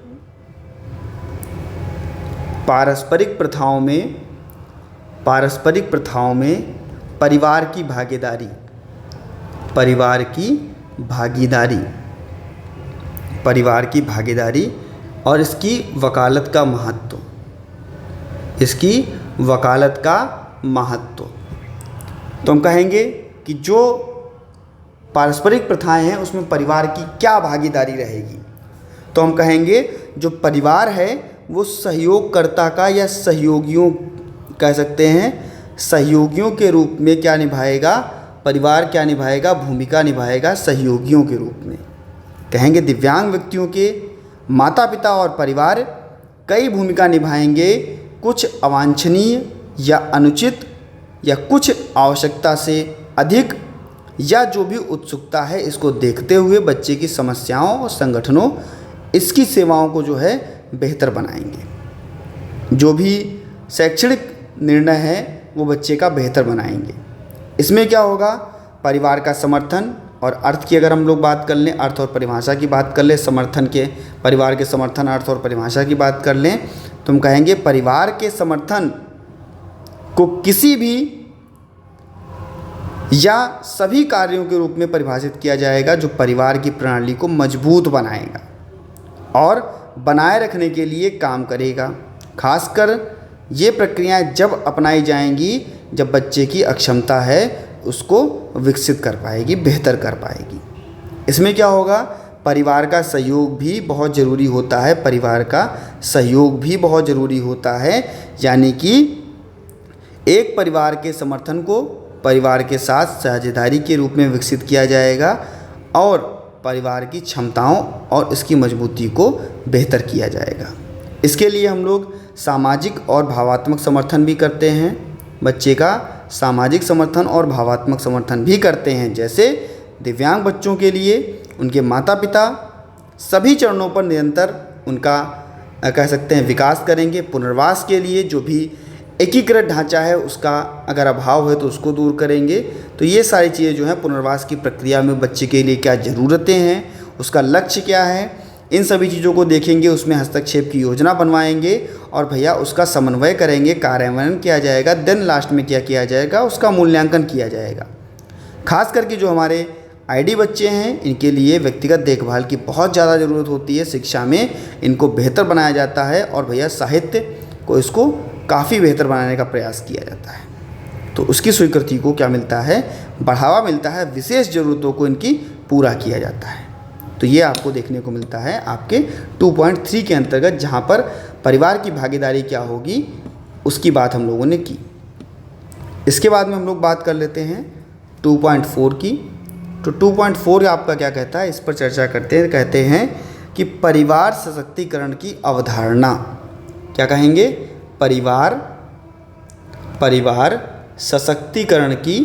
प्रथाओं में परिवार की भागीदारी और इसकी वकालत का महत्व। तो हम कहेंगे कि जो पारस्परिक प्रथाएं हैं उसमें परिवार की क्या भागीदारी रहेगी। तो हम कहेंगे जो परिवार है वो सहयोगकर्ता का या सहयोगियों कह सकते हैं, सहयोगियों के रूप में क्या निभाएगा, परिवार क्या निभाएगा, भूमिका निभाएगा सहयोगियों के रूप में। कहेंगे दिव्यांग व्यक्तियों के माता पिता और परिवार कई भूमिका निभाएंगे। कुछ अवांछनीय या अनुचित या कुछ आवश्यकता से अधिक या जो भी उत्सुकता है, इसको देखते हुए बच्चे की समस्याओं और संगठनों इसकी सेवाओं को जो है बेहतर बनाएंगे। जो भी शैक्षणिक निर्णय है वो बच्चे का बेहतर बनाएंगे। इसमें क्या होगा, परिवार का समर्थन और अर्थ की अगर हम लोग बात कर लें, अर्थ और परिभाषा की बात कर लें, समर्थन के, परिवार के समर्थन, अर्थ और परिभाषा की बात कर लें, तो हम कहेंगे परिवार के समर्थन को किसी भी या सभी कार्यों के रूप में परिभाषित किया जाएगा जो परिवार की प्रणाली को मजबूत बनाएगा और बनाए रखने के लिए काम करेगा। खासकर ये प्रक्रियाएं जब अपनाई जाएंगी जब बच्चे की अक्षमता है उसको विकसित कर पाएगी, बेहतर कर पाएगी। इसमें क्या होगा, परिवार का सहयोग भी बहुत ज़रूरी होता है, परिवार का सहयोग भी बहुत ज़रूरी होता है। यानी कि एक परिवार के समर्थन को परिवार के साथ साझेदारी के रूप में विकसित किया जाएगा और परिवार की क्षमताओं और इसकी मजबूती को बेहतर किया जाएगा। इसके लिए हम लोग सामाजिक और भावात्मक समर्थन भी करते हैं। बच्चे का सामाजिक समर्थन और भावात्मक समर्थन भी करते हैं। जैसे दिव्यांग बच्चों के लिए उनके माता पिता सभी चरणों पर निरंतर उनका कह सकते हैं विकास करेंगे। पुनर्वास के लिए जो भी एकीकृत ढांचा है उसका अगर अभाव है तो उसको दूर करेंगे। तो ये सारी चीज़ें जो हैं पुनर्वास की प्रक्रिया में बच्चे के लिए क्या ज़रूरतें हैं, उसका लक्ष्य क्या है, इन सभी चीज़ों को देखेंगे, उसमें हस्तक्षेप की योजना बनवाएंगे और भैया उसका समन्वय करेंगे, कार्यान्वयन किया जाएगा। देन लास्ट में क्या किया जाएगा, उसका मूल्यांकन किया जाएगा। खास करके जो हमारे आईडी बच्चे हैं इनके लिए व्यक्तिगत देखभाल की बहुत ज़्यादा ज़रूरत होती है। शिक्षा में इनको बेहतर बनाया जाता है और भैया साहित्य को इसको काफ़ी बेहतर बनाने का प्रयास किया जाता है। तो उसकी स्वीकृति को क्या मिलता है, बढ़ावा मिलता है, विशेष ज़रूरतों को इनकी पूरा किया जाता है। तो ये आपको देखने को मिलता है आपके 2.3 के अंतर्गत, जहाँ पर परिवार की भागीदारी क्या होगी उसकी बात हम लोगों ने की। इसके बाद में हम लोग बात कर लेते हैं 2.4 की। तो 2.4 आपका क्या कहता है, इस पर चर्चा करते हैं। कहते हैं कि परिवार सशक्तिकरण की अवधारणा, क्या कहेंगे, परिवार सशक्तिकरण की,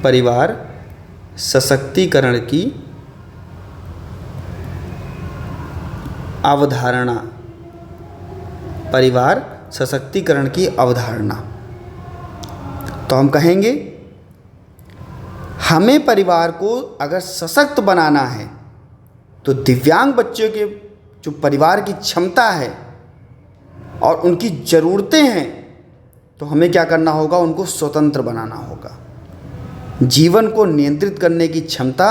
परिवार सशक्तिकरण की अवधारणा, परिवार सशक्तिकरण की अवधारणा। तो हम कहेंगे हमें परिवार को अगर सशक्त बनाना है तो दिव्यांग बच्चों के जो परिवार की क्षमता है और उनकी ज़रूरतें हैं तो हमें क्या करना होगा, उनको स्वतंत्र बनाना होगा। जीवन को नियंत्रित करने की क्षमता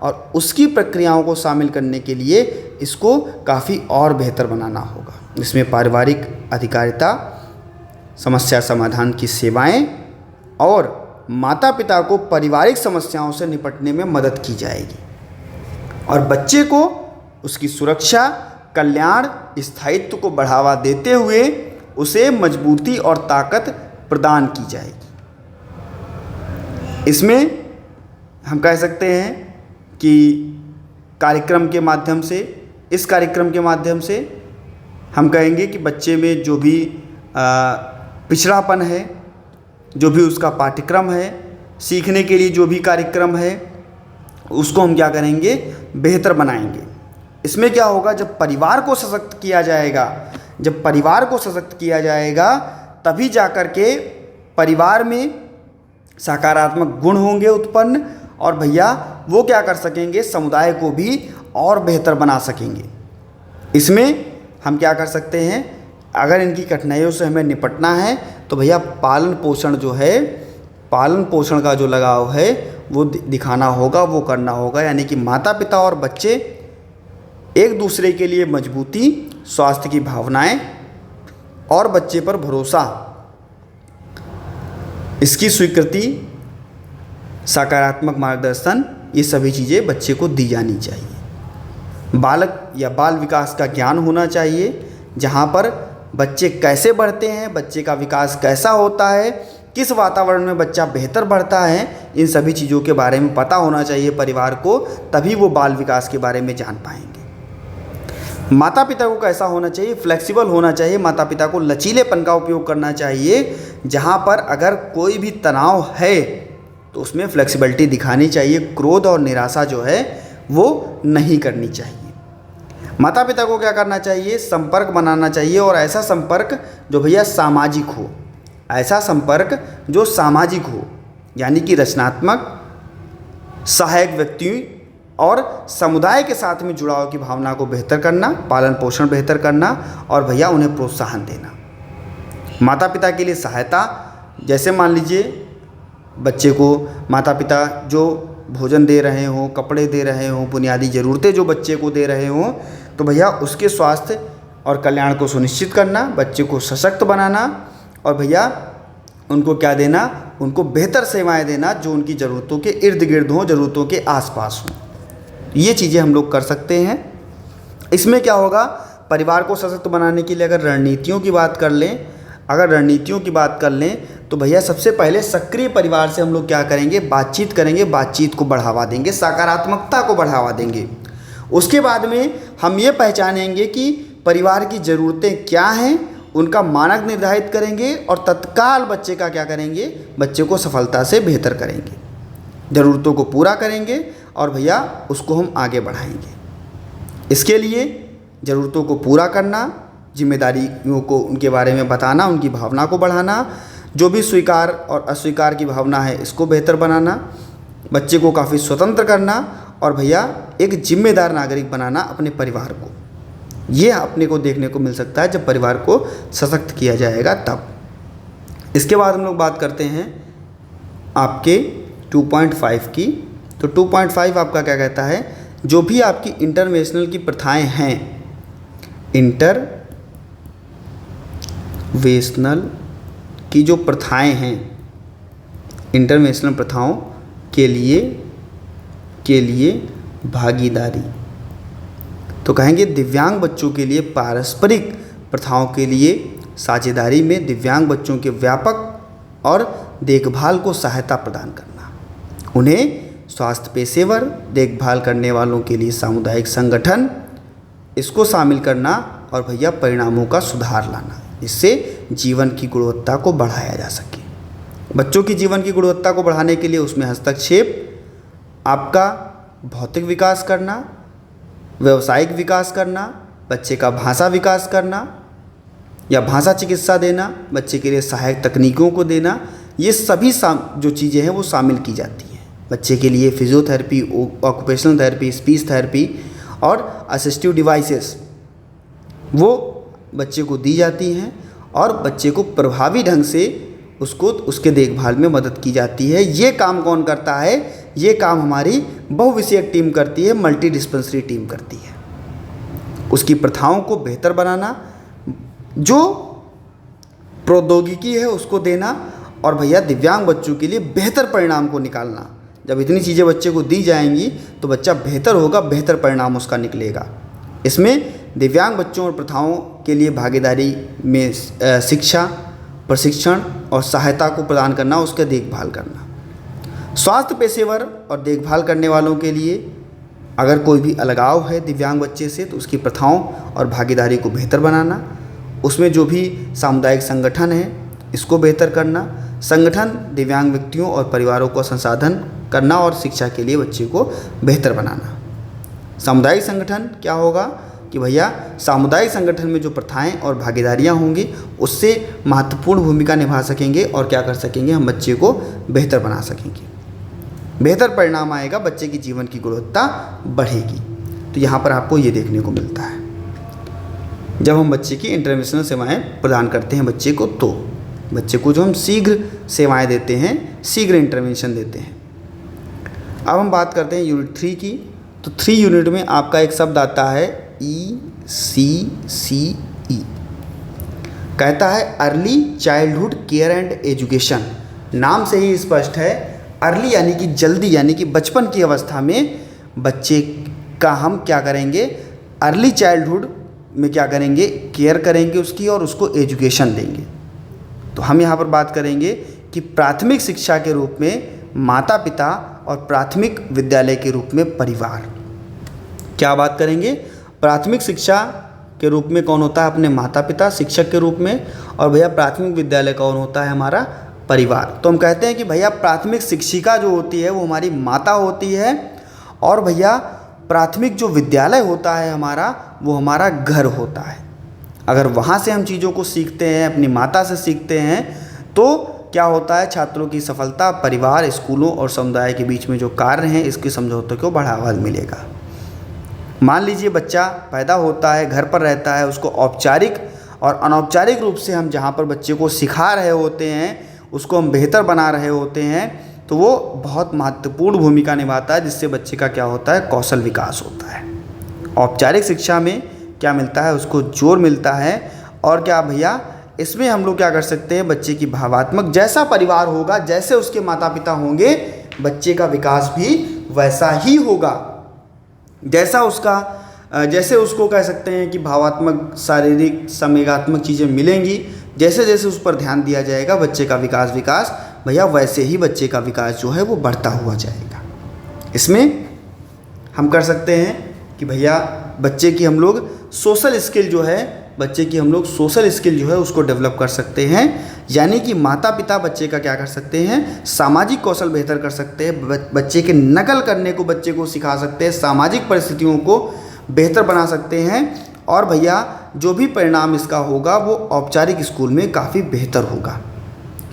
और उसकी प्रक्रियाओं को शामिल करने के लिए इसको काफ़ी और बेहतर बनाना होगा। इसमें पारिवारिक अधिकारिता, समस्या समाधान की सेवाएं और माता पिता को पारिवारिक समस्याओं से निपटने में मदद की जाएगी और बच्चे को उसकी सुरक्षा, कल्याण, स्थायित्व को बढ़ावा देते हुए उसे मजबूती और ताकत प्रदान की जाएगी। इसमें हम कह सकते हैं कि कार्यक्रम के माध्यम से, इस कार्यक्रम के माध्यम से हम कहेंगे कि बच्चे में जो भी पिछड़ापन है, जो भी उसका पाठ्यक्रम है, सीखने के लिए जो भी कार्यक्रम है, उसको हम क्या करेंगे, बेहतर बनाएंगे। इसमें क्या होगा, जब परिवार को सशक्त किया जाएगा, जब परिवार को सशक्त किया जाएगा तभी जाकर के परिवार में सकारात्मक गुण होंगे उत्पन्न और भैया वो क्या कर सकेंगे, समुदाय को भी और बेहतर बना सकेंगे। इसमें हम क्या कर सकते हैं, अगर इनकी कठिनाइयों से हमें निपटना है तो भैया पालन पोषण जो है, पालन पोषण का जो लगाव है वो दिखाना होगा, वो करना होगा। यानी कि माता पिता और बच्चे एक दूसरे के लिए मजबूती, स्वास्थ्य की भावनाएं और बच्चे पर भरोसा, इसकी स्वीकृति, सकारात्मक मार्गदर्शन, ये सभी चीज़ें बच्चे को दी जानी चाहिए। बालक या बाल विकास का ज्ञान होना चाहिए, जहाँ पर बच्चे कैसे बढ़ते हैं, बच्चे का विकास कैसा होता है, किस वातावरण में बच्चा बेहतर बढ़ता है, इन सभी चीज़ों के बारे में पता होना चाहिए परिवार को, तभी वो बाल विकास के बारे में जान पाएंगे। माता पिता को कैसा होना चाहिए, फ्लेक्सिबल होना चाहिए। माता पिता को लचीलेपन का उपयोग करना चाहिए। जहाँ पर अगर कोई भी तनाव है तो उसमें फ्लेक्सिबिलिटी दिखानी चाहिए। क्रोध और निराशा जो है वो नहीं करनी चाहिए। माता पिता को क्या करना चाहिए, संपर्क बनाना चाहिए, और ऐसा संपर्क जो भैया सामाजिक हो, ऐसा संपर्क जो सामाजिक हो, यानी कि रचनात्मक, सहायक व्यक्ति और समुदाय के साथ में जुड़ाव की भावना को बेहतर करना, पालन पोषण बेहतर करना, और भैया उन्हें प्रोत्साहन देना। माता पिता के लिए सहायता, जैसे मान लीजिए बच्चे को माता पिता जो भोजन दे रहे हों, कपड़े दे रहे हों, बुनियादी ज़रूरतें जो बच्चे को दे रहे हों, तो भैया उसके स्वास्थ्य और कल्याण को सुनिश्चित करना, बच्चे को सशक्त बनाना, और भैया उनको क्या देना, उनको बेहतर सेवाएं देना जो उनकी ज़रूरतों के इर्द गिर्द हों, ज़रूरतों के आसपास हों। ये चीज़ें हम लोग कर सकते हैं। इसमें क्या होगा, परिवार को सशक्त बनाने के लिए अगर रणनीतियों की बात कर लें, तो भैया सबसे पहले सक्रिय परिवार से हम लोग क्या करेंगे, बातचीत करेंगे, बातचीत को बढ़ावा देंगे, सकारात्मकता को बढ़ावा देंगे। उसके बाद में हम ये पहचानेंगे कि परिवार की ज़रूरतें क्या हैं, उनका मानक निर्धारित करेंगे, और तत्काल बच्चे का क्या करेंगे, बच्चे को सफलता से बेहतर करेंगे, ज़रूरतों को पूरा करेंगे, और भैया उसको हम आगे बढ़ाएंगे। इसके लिए ज़रूरतों को पूरा करना, जिम्मेदारियों को उनके बारे में बताना, उनकी भावना को बढ़ाना, जो भी स्वीकार और अस्वीकार की भावना है इसको बेहतर बनाना, बच्चे को काफ़ी स्वतंत्र करना, और भैया एक जिम्मेदार नागरिक बनाना अपने परिवार को। ये अपने को देखने को मिल सकता है जब परिवार को सशक्त किया जाएगा तब। इसके बाद हम लोग बात करते हैं आपके 2.5 की। तो 2.5 आपका क्या कहता है, जो भी आपकी इंटरवेंशनल की प्रथाएं हैं, इंटरवेंशनल की जो प्रथाएं हैं, इंटरवेंशनल प्रथाओं के लिए भागीदारी, तो कहेंगे दिव्यांग बच्चों के लिए पारस्परिक प्रथाओं के लिए साझेदारी में दिव्यांग बच्चों के व्यापक और देखभाल को सहायता प्रदान करना, उन्हें स्वास्थ्य पेशेवर, देखभाल करने वालों के लिए सामुदायिक संगठन, इसको शामिल करना, और भैया परिणामों का सुधार लाना, इससे जीवन की गुणवत्ता को बढ़ाया जा सके। बच्चों की जीवन की गुणवत्ता को बढ़ाने के लिए उसमें हस्तक्षेप, आपका भौतिक विकास करना, व्यावसायिक विकास करना, बच्चे का भाषा विकास करना या भाषा चिकित्सा देना, बच्चे के लिए सहायक तकनीकों को देना, ये सभी जो चीज़ें हैं वो शामिल की जाती हैं। बच्चे के लिए physiotherapy, occupational therapy, speech therapy और असिस्टिव डिवाइसेस वो बच्चे को दी जाती हैं, और बच्चे को प्रभावी ढंग से उसके देखभाल में मदद की जाती है। ये काम कौन करता है, ये काम हमारी बहुविषयक टीम करती है, मल्टी डिस्पेंसरी टीम करती है। उसकी प्रथाओं को बेहतर बनाना, जो प्रौद्योगिकी है उसको देना, और भैया दिव्यांग बच्चों के लिए बेहतर परिणाम को निकालना। जब इतनी चीज़ें बच्चे को दी जाएंगी तो बच्चा बेहतर होगा, बेहतर परिणाम उसका निकलेगा। इसमें दिव्यांग बच्चों और प्रथाओं के लिए भागीदारी में शिक्षा, प्रशिक्षण और सहायता को प्रदान करना, उसका देखभाल करना। स्वास्थ्य पेशेवर और देखभाल करने वालों के लिए अगर कोई भी अलगाव है दिव्यांग बच्चे से तो उसकी प्रथाओं और भागीदारी को बेहतर बनाना, उसमें जो भी सामुदायिक संगठन है इसको बेहतर करना, संगठन दिव्यांग व्यक्तियों और परिवारों को संसाधन करना और शिक्षा के लिए बच्चे को बेहतर बनाना। सामुदायिक संगठन क्या होगा कि भैया सामुदायिक संगठन में जो प्रथाएं और भागीदारियां होंगी उससे महत्वपूर्ण भूमिका निभा सकेंगे, और क्या कर सकेंगे, हम बच्चे को बेहतर बना सकेंगे, बेहतर परिणाम आएगा, बच्चे की जीवन की गुणवत्ता बढ़ेगी। तो यहाँ पर आपको ये देखने को मिलता है जब हम बच्चे की इंटरवेंशनल सेवाएं प्रदान करते हैं बच्चे को, तो बच्चे को जो हम शीघ्र सेवाएं देते हैं, शीघ्र इंटरवेंशन देते हैं। अब हम बात करते हैं यूनिट 3 की। तो 3 यूनिट में आपका एक शब्द आता है ECCE, कहता है early childhood care and education. नाम से ही स्पष्ट है, अर्ली यानी कि जल्दी, यानी कि बचपन की अवस्था में बच्चे का हम क्या करेंगे, अर्ली चाइल्डहुड में क्या करेंगे, केयर करेंगे उसकी, और उसको एजुकेशन देंगे। तो हम यहाँ पर बात करेंगे कि प्राथमिक शिक्षा के रूप में माता पिता और प्राथमिक विद्यालय के रूप में परिवार। क्या बात करेंगे, प्राथमिक शिक्षा के रूप में कौन होता है? अपने माता पिता शिक्षक के रूप में। और भैया प्राथमिक विद्यालय कौन होता है? हमारा परिवार। तो हम कहते हैं कि भैया प्राथमिक शिक्षिका जो होती है वो हमारी माता होती है, और भैया प्राथमिक जो विद्यालय होता है हमारा, वो हमारा घर होता है। अगर वहाँ से हम चीज़ों को सीखते हैं, अपनी माता से सीखते हैं, तो क्या होता है? छात्रों की सफलता परिवार, स्कूलों और समुदाय के बीच में जो कार्य हैं इसके समझौते को बढ़ावा मिलेगा। मान लीजिए बच्चा पैदा होता है, घर पर रहता है, उसको औपचारिक और अनौपचारिक रूप से हम जहाँ पर बच्चे को सिखा रहे होते हैं, उसको हम बेहतर बना रहे होते हैं, तो वो बहुत महत्वपूर्ण भूमिका निभाता है, जिससे बच्चे का क्या होता है? कौशल विकास होता है। औपचारिक शिक्षा में क्या मिलता है? उसको जोर मिलता है। और क्या भैया इसमें हम लोग क्या कर सकते हैं? बच्चे की भावात्मक, जैसा परिवार होगा, जैसे उसके माता पिता होंगे, बच्चे का विकास भी वैसा ही होगा। जैसे उसको कह सकते हैं कि भावात्मक, शारीरिक, संवेगात्मक चीज़ें मिलेंगी, जैसे जैसे उस पर ध्यान दिया जाएगा, बच्चे का विकास भैया वैसे ही बच्चे का विकास जो है वो बढ़ता हुआ जाएगा। इसमें हम कर सकते हैं कि भैया बच्चे की हम लोग सोशल स्किल जो है उसको डेवलप कर सकते हैं। यानी कि माता पिता बच्चे का क्या कर सकते हैं? सामाजिक कौशल बेहतर कर सकते हैं, बच्चे के नकल करने को बच्चे को सिखा सकते हैं, सामाजिक परिस्थितियों को बेहतर बना सकते हैं। और भैया जो भी परिणाम इसका होगा वो औपचारिक स्कूल में काफ़ी बेहतर होगा।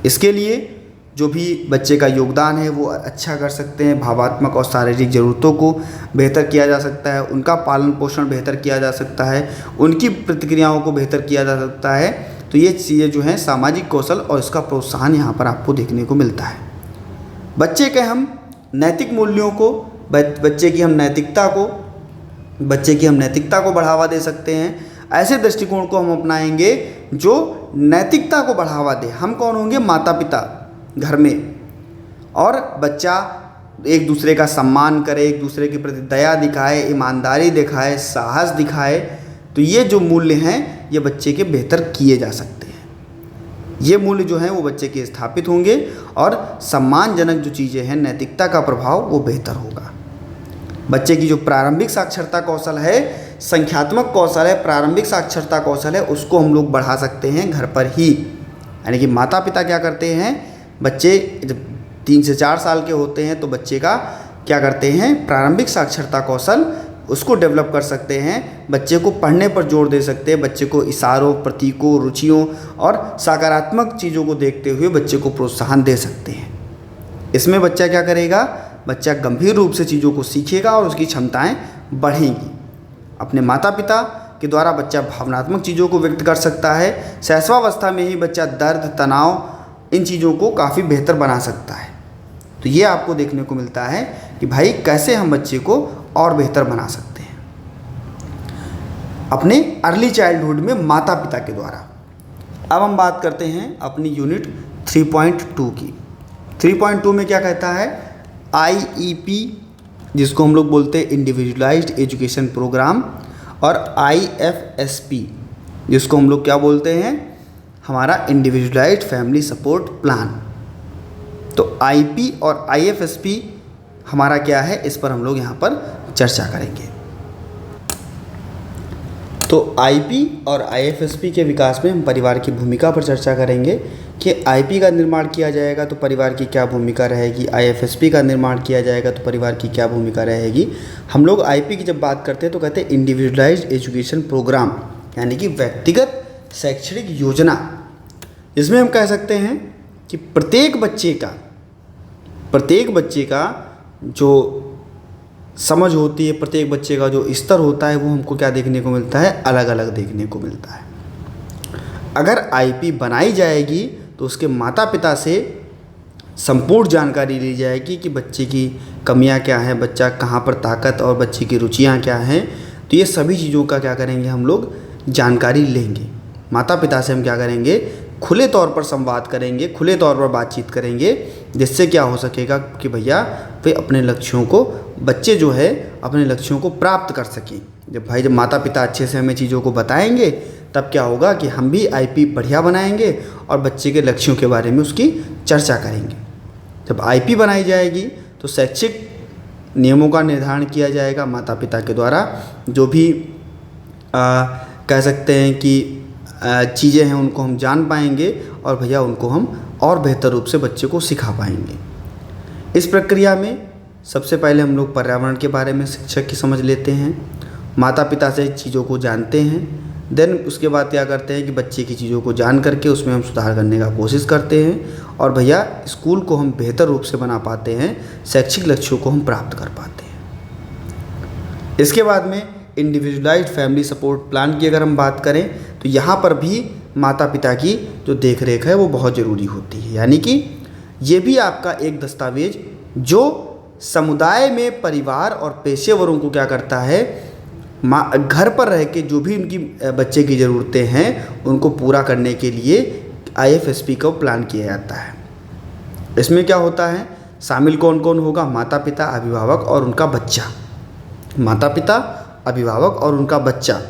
इसके लिए जो भी बच्चे का योगदान है वो अच्छा कर सकते हैं, भावात्मक और शारीरिक ज़रूरतों को बेहतर किया जा सकता है, उनका पालन पोषण बेहतर किया जा सकता है, उनकी प्रतिक्रियाओं को बेहतर किया जा सकता है। तो ये चीज़ें जो हैं सामाजिक कौशल और इसका प्रोत्साहन यहाँ पर आपको देखने को मिलता है। बच्चे के हम नैतिक मूल्यों को, बच्चे की हम नैतिकता को बढ़ावा दे सकते हैं। ऐसे दृष्टिकोण को हम अपनाएंगे जो नैतिकता को बढ़ावा दे। हम कौन होंगे? माता पिता घर में। और बच्चा एक दूसरे का सम्मान करे, एक दूसरे के प्रति दया दिखाए, ईमानदारी दिखाए, साहस दिखाए। तो ये जो मूल्य हैं ये बच्चे के बेहतर किए जा सकते हैं। ये मूल्य जो हैं वो बच्चे के स्थापित होंगे और सम्मानजनक जो चीज़ें हैं, नैतिकता का प्रभाव वो बेहतर होगा। बच्चे की जो प्रारंभिक साक्षरता कौशल है, संख्यात्मक कौशल है, प्रारंभिक साक्षरता कौशल है, उसको हम लोग बढ़ा सकते हैं घर पर ही। यानी कि माता पिता क्या करते हैं? बच्चे जब 3 से 4 साल के होते हैं तो बच्चे का क्या करते हैं? प्रारंभिक साक्षरता कौशल उसको डेवलप कर सकते हैं। बच्चे को पढ़ने पर जोर दे सकते हैं, बच्चे को इशारों, प्रतीकों, रुचियों और सकारात्मक चीज़ों को देखते हुए बच्चे को प्रोत्साहन दे सकते हैं। इसमें बच्चा क्या करेगा? बच्चा गंभीर रूप से चीज़ों को सीखेगा और उसकी क्षमताएं बढ़ेंगी। अपने माता पिता के द्वारा बच्चा भावनात्मक चीज़ों को व्यक्त कर सकता है। शैशवावस्था में ही बच्चा दर्द, तनाव, इन चीज़ों को काफ़ी बेहतर बना सकता है। तो ये आपको देखने को मिलता है कि भाई कैसे हम बच्चे को और बेहतर बना सकते हैं अपने अर्ली चाइल्डहुड में माता पिता के द्वारा। अब हम बात करते हैं अपनी यूनिट 3.2 की। 3.2 में क्या कहता है? IEP, जिसको हम लोग बोलते हैं इंडिविजुअलाइज्ड एजुकेशन प्रोग्राम, और IFSP, जिसको हम लोग क्या बोलते हैं? हमारा इंडिविजुअलाइज्ड फैमिली सपोर्ट प्लान। तो IP और IFSP हमारा क्या है, इस पर हम लोग यहाँ पर चर्चा करेंगे। तो IP और IFSP के विकास में हम परिवार की भूमिका पर चर्चा करेंगे कि IP का निर्माण किया जाएगा तो परिवार की क्या भूमिका रहेगी, IFSP का निर्माण किया जाएगा तो परिवार की क्या भूमिका रहेगी। हम लोग IP की जब बात करते हैं तो कहते हैं इंडिविजुअलाइज्ड एजुकेशन प्रोग्राम, यानी कि व्यक्तिगत शैक्षणिक योजना। इसमें हम कह सकते हैं कि प्रत्येक बच्चे का जो समझ होती है, प्रत्येक बच्चे का जो स्तर होता है, वो हमको क्या देखने को मिलता है? अलग अलग देखने को मिलता है। अगर IP बनाई जाएगी तो उसके माता पिता से संपूर्ण जानकारी ली जाएगी कि बच्चे की कमियां क्या हैं, बच्चा कहाँ पर ताकत और बच्चे की रुचियां क्या हैं। तो ये सभी चीज़ों का क्या करेंगे? हम लोग जानकारी लेंगे। माता पिता से हम क्या करेंगे? खुले तौर पर संवाद करेंगे, खुले तौर पर बातचीत करेंगे, जिससे क्या हो सकेगा कि भैया वे अपने लक्ष्यों को, बच्चे जो है अपने लक्ष्यों को प्राप्त कर सकें। जब माता पिता अच्छे से हमें चीज़ों को बताएंगे तब क्या होगा कि हम भी IP बढ़िया बनाएंगे और बच्चे के लक्ष्यों के बारे में उसकी चर्चा करेंगे। जब IP बनाई जाएगी तो शैक्षिक नियमों का निर्धारण किया जाएगा माता पिता के द्वारा। जो भी कह सकते हैं कि चीज़ें हैं उनको हम जान पाएंगे और भैया उनको हम और बेहतर रूप से बच्चे को सिखा पाएंगे। इस प्रक्रिया में सबसे पहले हम लोग पर्यावरण के बारे में शिक्षक की समझ लेते हैं, माता पिता से चीज़ों को जानते हैं, देन उसके बाद क्या करते हैं कि बच्चे की चीज़ों को जान करके उसमें हम सुधार करने का कोशिश करते हैं और भैया स्कूल को हम बेहतर रूप से बना पाते हैं, शैक्षिक लक्ष्यों को हम प्राप्त कर पाते हैं। इसके बाद में इंडिविजुअलाइज्ड फैमिली सपोर्ट प्लान की अगर हम बात करें तो यहाँ पर भी माता पिता की जो देख रेख है वो बहुत ज़रूरी होती है। यानी कि ये भी आपका एक दस्तावेज जो समुदाय में परिवार और पेशेवरों को क्या करता है, घर पर रह के जो भी उनकी बच्चे की ज़रूरतें हैं उनको पूरा करने के लिए IFSP का प्लान किया जाता है। इसमें क्या होता है, शामिल कौन कौन होगा, माता पिता, अभिभावक और उनका बच्चा। माता पिता, अभिभावक और उनका बच्चा।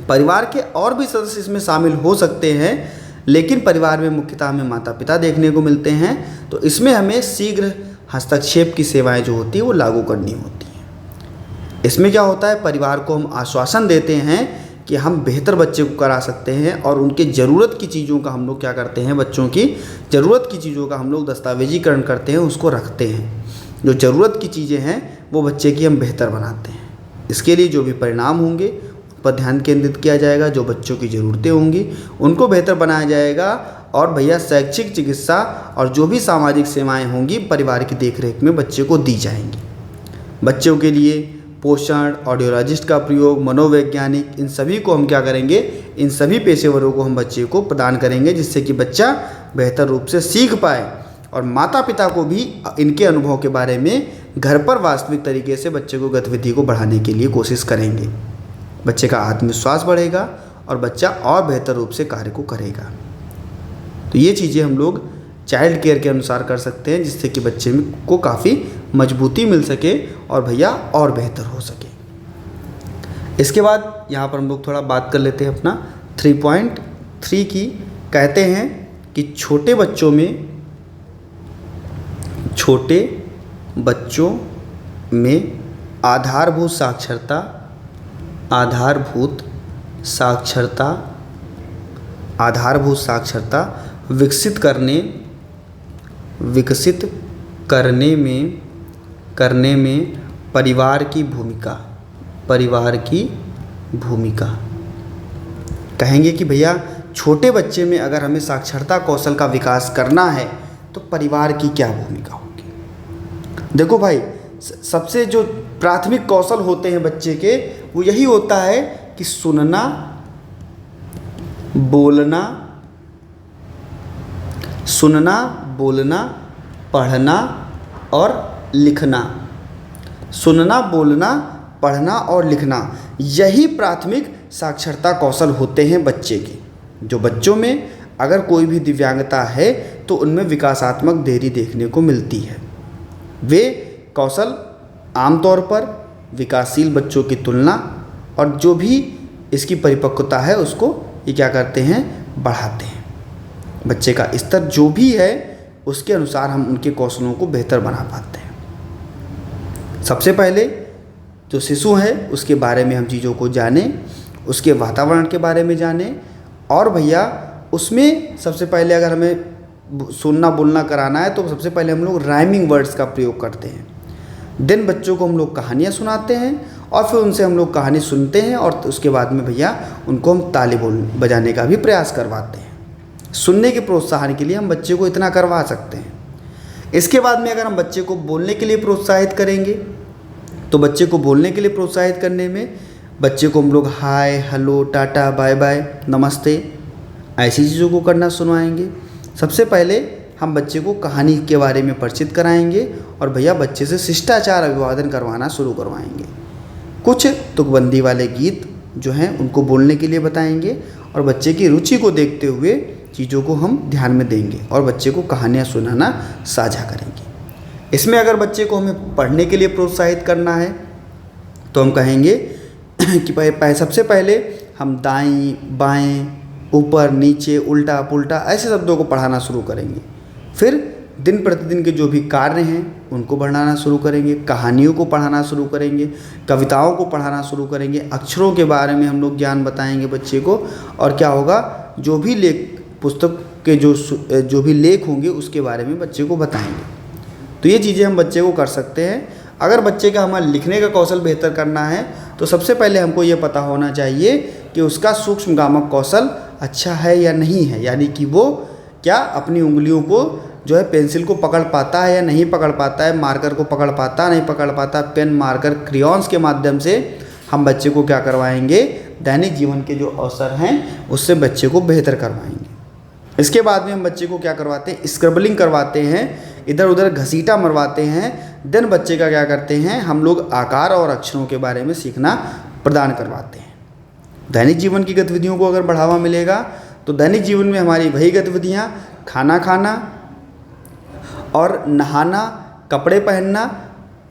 परिवार के और भी सदस्य इसमें शामिल हो सकते हैं, लेकिन परिवार में मुख्यतः हमें माता पिता देखने को मिलते हैं। तो इसमें हमें शीघ्र हस्तक्षेप की सेवाएं जो होती है वो लागू करनी होती हैं। इसमें क्या होता है, परिवार को हम आश्वासन देते हैं कि हम बेहतर बच्चे को करा सकते हैं और उनके ज़रूरत की चीज़ों का हम लोग क्या करते हैं, बच्चों की ज़रूरत की चीज़ों का हम लोग दस्तावेजीकरण करते हैं, उसको रखते हैं। जो ज़रूरत की चीज़ें हैं वो बच्चे की हम बेहतर बनाते हैं। इसके लिए जो भी परिणाम होंगे उन पर ध्यान केंद्रित किया जाएगा, जो बच्चों की ज़रूरतें होंगी उनको बेहतर बनाया जाएगा और भैया शैक्षिक, चिकित्सा और जो भी सामाजिक सेवाएं होंगी परिवार की देखरेख में बच्चे को दी जाएंगी। बच्चों के लिए पोषण, ऑडियोलॉजिस्ट का प्रयोग, मनोवैज्ञानिक, इन सभी को हम क्या करेंगे, इन सभी पेशेवरों को हम बच्चे को प्रदान करेंगे जिससे कि बच्चा बेहतर रूप से सीख पाए और माता पिता को भी इनके अनुभव के बारे में घर पर वास्तविक तरीके से बच्चे को गतिविधि को बढ़ाने के लिए कोशिश करेंगे। बच्चे का आत्मविश्वास बढ़ेगा और बच्चा और बेहतर रूप से कार्य को करेगा। तो ये चीज़ें हम लोग चाइल्ड केयर के अनुसार कर सकते हैं जिससे कि बच्चे को काफ़ी मजबूती मिल सके और भैया और बेहतर हो सके। इसके बाद यहाँ पर हम लोग थोड़ा बात कर लेते हैं अपना 3.3 की। कहते हैं कि छोटे बच्चों में आधारभूत साक्षरता विकसित करने में परिवार की भूमिका। कहेंगे कि भैया छोटे बच्चे में अगर हमें साक्षरता कौशल का विकास करना है तो परिवार की क्या भूमिका होगी। देखो भाई, सबसे जो प्राथमिक कौशल होते हैं बच्चे के वो यही होता है कि सुनना, बोलना, पढ़ना और लिखना। सुनना, बोलना, पढ़ना और लिखना, यही प्राथमिक साक्षरता कौशल होते हैं बच्चे के। जो बच्चों में अगर कोई भी दिव्यांगता है तो उनमें विकासात्मक देरी देखने को मिलती है। वे कौशल आमतौर पर विकासशील बच्चों की तुलना और जो भी इसकी परिपक्वता है उसको ये क्या करते हैं, बढ़ाते हैं। बच्चे का स्तर जो भी है उसके अनुसार हम उनके कौशलों को बेहतर बना पाते हैं। सबसे पहले जो शिशु है उसके बारे में हम चीज़ों को जानें, उसके वातावरण के बारे में जानें और भैया उसमें सबसे पहले अगर हमें सुनना बोलना कराना है तो सबसे पहले हम लोग राइमिंग वर्ड्स का प्रयोग करते हैं। देन बच्चों को हम लोग कहानियाँ सुनाते हैं और फिर उनसे हम लोग कहानी सुनते हैं और उसके बाद में भैया उनको हम ताली बजाने का भी प्रयास करवाते हैं। सुनने के प्रोत्साहन के लिए हम बच्चे को इतना करवा सकते हैं। इसके बाद में अगर हम बच्चे को बोलने के लिए प्रोत्साहित करेंगे तो बच्चे को बोलने के लिए प्रोत्साहित करने में बच्चे को हम लोग हाय, हेलो, टाटा, बाय बाय, नमस्ते ऐसी चीज़ों को करना सुनवाएंगे। सबसे पहले हम बच्चे को कहानी के बारे में परिचित कराएंगे और भैया बच्चे से शिष्टाचार अभिवादन करवाना शुरू करवाएंगे। कुछ तुकबंदी वाले गीत जो हैं उनको बोलने के लिए बताएंगे और बच्चे की रुचि को देखते हुए चीज़ों को हम ध्यान में देंगे और बच्चे को कहानियाँ सुनाना साझा करेंगे। इसमें अगर बच्चे को हमें पढ़ने के लिए प्रोत्साहित करना है तो हम कहेंगे कि सबसे पहले हम दाएं बाएं, ऊपर नीचे, उल्टा पुल्टा ऐसे शब्दों को पढ़ाना शुरू करेंगे। फिर दिन प्रतिदिन के जो भी कार्य हैं उनको बढ़ाना शुरू करेंगे, कहानियों को पढ़ाना शुरू करेंगे, कविताओं को पढ़ाना शुरू करेंगे, अक्षरों के बारे में हम लोग ज्ञान बताएंगे बच्चे को। और क्या होगा, जो भी लेख पुस्तक के जो भी लेख होंगे उसके बारे में बच्चे को बताएंगे। तो ये चीज़ें हम बच्चे को कर सकते हैं। अगर बच्चे का हमारा लिखने का कौशल बेहतर करना है तो सबसे पहले हमको ये पता होना चाहिए कि उसका सूक्ष्मगामक कौशल अच्छा है या नहीं है, यानी कि वो क्या अपनी उंगलियों को जो है पेंसिल को पकड़ पाता है या नहीं पकड़ पाता है, मार्कर को पकड़ पाता नहीं पकड़ पाता। पेन, मार्कर, क्रेयॉन्स के माध्यम से हम बच्चे को क्या करवाएंगे, दैनिक जीवन के जो अवसर हैं उससे बच्चे को बेहतर करवाएंगे। इसके बाद में हम बच्चे को क्या करवाते हैं, स्क्रबलिंग करवाते हैं, इधर उधर घसीटा मरवाते हैं। देन बच्चे का क्या करते हैं, हम लोग आकार और अक्षरों के बारे में सीखना प्रदान करवाते हैं। दैनिक जीवन की गतिविधियों को अगर बढ़ावा मिलेगा तो दैनिक जीवन में हमारी वही गतिविधियाँ, खाना खाना और नहाना, कपड़े पहनना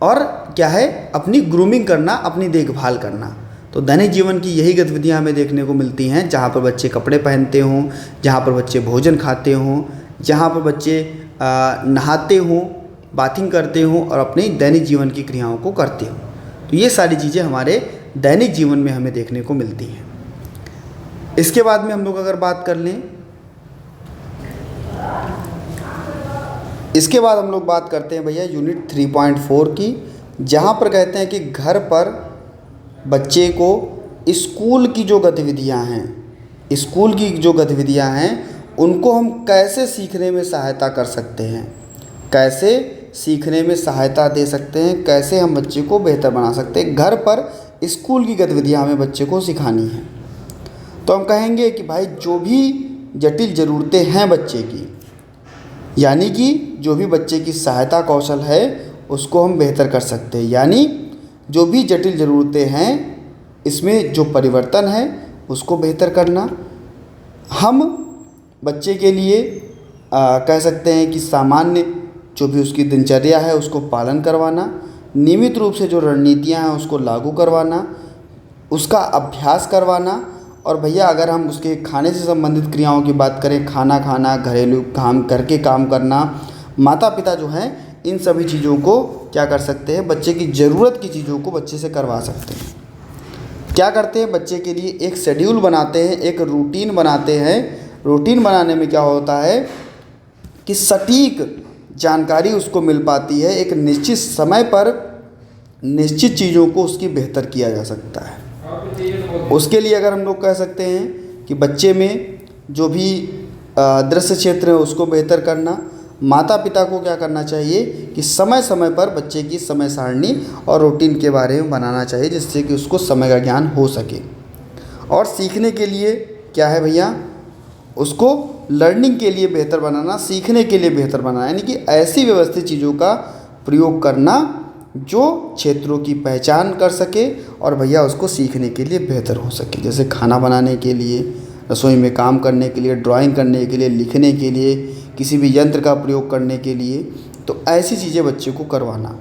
और क्या है, अपनी ग्रूमिंग करना, अपनी देखभाल करना। तो दैनिक जीवन की यही गतिविधियाँ हमें देखने को मिलती हैं, जहाँ पर बच्चे कपड़े पहनते हों, जहाँ पर बच्चे भोजन खाते हों, जहाँ पर बच्चे नहाते हों, बाथिंग करते हों और अपनी दैनिक जीवन की क्रियाओं को करते हों। तो ये सारी चीज़ें हमारे दैनिक जीवन में हमें देखने को मिलती हैं। इसके बाद में हम लोग अगर बात कर लें, इसके बाद हम लोग बात करते हैं भैया यूनिट 3.4 की, जहाँ पर कहते हैं कि घर पर बच्चे को स्कूल की जो गतिविधियाँ हैं उनको हम कैसे सीखने में सहायता कर सकते हैं, कैसे सीखने में सहायता दे सकते हैं, कैसे हम बच्चे को बेहतर बना सकते हैं। घर पर स्कूल की गतिविधियाँ हमें बच्चे को सिखानी है। तो हम कहेंगे कि भाई जो भी जटिल ज़रूरतें हैं बच्चे की, यानी कि जो भी बच्चे की सहायता कौशल है उसको हम बेहतर कर सकते हैं। यानी जो भी जटिल ज़रूरतें हैं इसमें जो परिवर्तन है उसको बेहतर करना। हम बच्चे के लिए कह सकते हैं कि सामान्य जो भी उसकी दिनचर्या है उसको पालन करवाना, नियमित रूप से जो रणनीतियाँ हैं उसको लागू करवाना, उसका अभ्यास करवाना। और भैया अगर हम उसके खाने से संबंधित क्रियाओं की बात करें, खाना खाना, घरेलू काम, घर के काम करना, माता पिता जो हैं इन सभी चीज़ों को क्या कर सकते हैं, बच्चे की ज़रूरत की चीज़ों को बच्चे से करवा सकते हैं। क्या करते हैं, बच्चे के लिए एक शेड्यूल बनाते हैं, एक रूटीन बनाते हैं। रूटीन बनाने में क्या होता है कि सटीक जानकारी उसको मिल पाती है, एक निश्चित समय पर निश्चित चीज़ों को उसकी बेहतर किया जा सकता है। उसके लिए अगर हम लोग कह सकते हैं कि बच्चे में जो भी दृश्य क्षेत्र है उसको बेहतर करना। माता पिता को क्या करना चाहिए कि समय समय पर बच्चे की समय सारणी और रूटीन के बारे में बनाना चाहिए, जिससे कि उसको समय का ज्ञान हो सके। और सीखने के लिए क्या है भैया, उसको लर्निंग के लिए बेहतर बनाना, सीखने के लिए बेहतर बनाना, यानी कि ऐसी व्यवस्थित चीज़ों का प्रयोग करना जो क्षेत्रों की पहचान कर सके और भैया उसको सीखने के लिए बेहतर हो सके। जैसे खाना बनाने के लिए, रसोई में काम करने के लिए, ड्राइंग करने के लिए, लिखने के लिए, किसी भी यंत्र का प्रयोग करने के लिए। तो ऐसी चीज़ें बच्चे को करवाना।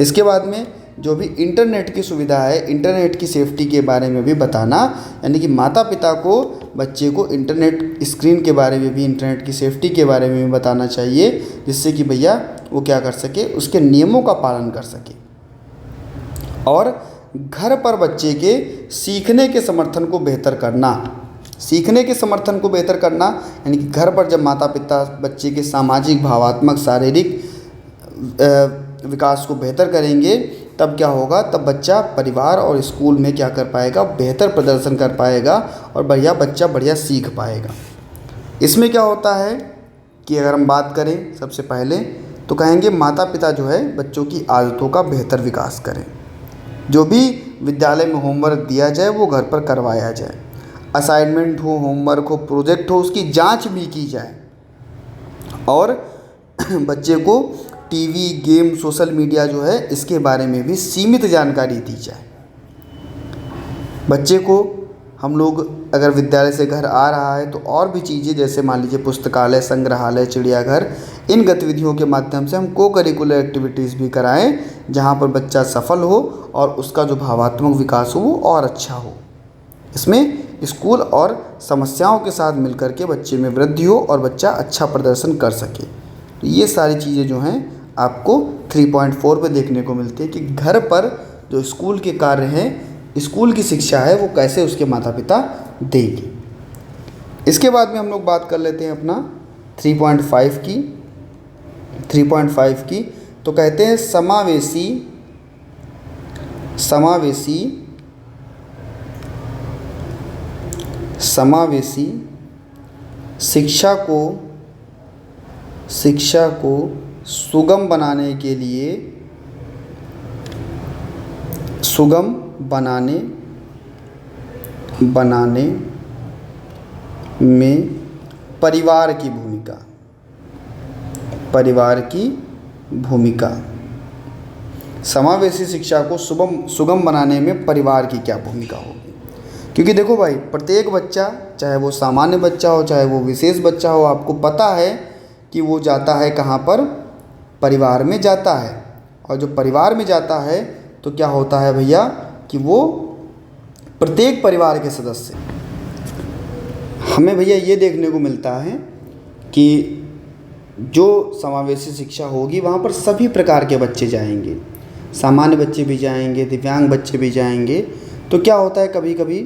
इसके बाद में जो भी इंटरनेट की सुविधा है, इंटरनेट की सेफ्टी के बारे में भी बताना, यानी कि माता पिता को बच्चे को इंटरनेट स्क्रीन के बारे में भी, इंटरनेट की सेफ्टी के बारे में भी बताना चाहिए, जिससे कि भैया वो क्या कर सके, उसके नियमों का पालन कर सके। और घर पर बच्चे के सीखने के समर्थन को बेहतर करना, सीखने के समर्थन को बेहतर करना, यानी कि घर पर जब माता पिता बच्चे के सामाजिक, भावात्मक, शारीरिक विकास को बेहतर करेंगे तब क्या होगा, तब बच्चा परिवार और स्कूल में क्या कर पाएगा, बेहतर प्रदर्शन कर पाएगा और बच्चा बढ़िया सीख पाएगा। इसमें क्या होता है कि अगर हम बात करें सबसे पहले तो कहेंगे माता पिता जो है बच्चों की आदतों का बेहतर विकास करें। जो भी विद्यालय में होमवर्क दिया जाए वो घर पर करवाया जाए। असाइनमेंट हो, होमवर्क हो, प्रोजेक्ट हो, उसकी जांच भी की जाए। और बच्चे को टीवी, गेम, सोशल मीडिया जो है इसके बारे में भी सीमित जानकारी दी जाए। बच्चे को हम लोग अगर विद्यालय से घर आ रहा है तो और भी चीज़ें, जैसे मान लीजिए पुस्तकालय, संग्रहालय, चिड़ियाघर, इन गतिविधियों के माध्यम से हम को करिकुलर एक्टिविटीज़ भी कराएं, जहां पर बच्चा सफल हो और उसका जो भावात्मक विकास हो वो और अच्छा हो। इसमें स्कूल और समस्याओं के साथ मिलकर के बच्चे में वृद्धि हो और बच्चा अच्छा प्रदर्शन कर सके। तो ये सारी चीज़ें जो हैं आपको 3.4 पे देखने को मिलती है कि घर पर जो स्कूल के कार्य हैं, स्कूल की शिक्षा है, वो कैसे उसके माता पिता देंगे। इसके बाद में हम लोग बात कर लेते हैं अपना 3.5 की। तो कहते हैं समावेशी शिक्षा को सुगम बनाने में परिवार की भूमिका। समावेशी शिक्षा को सुगम बनाने में परिवार की क्या भूमिका होगी? क्योंकि देखो भाई, प्रत्येक बच्चा, चाहे वो सामान्य बच्चा हो चाहे वो विशेष बच्चा हो, आपको पता है कि वो जाता है कहाँ पर? परिवार में जाता है। और जो परिवार में जाता है तो क्या होता है भैया कि वो प्रत्येक परिवार के सदस्य, हमें भैया ये देखने को मिलता है कि जो समावेशी शिक्षा होगी वहाँ पर सभी प्रकार के बच्चे जाएंगे, सामान्य बच्चे भी जाएंगे, दिव्यांग बच्चे भी जाएंगे। तो क्या होता है, कभी कभी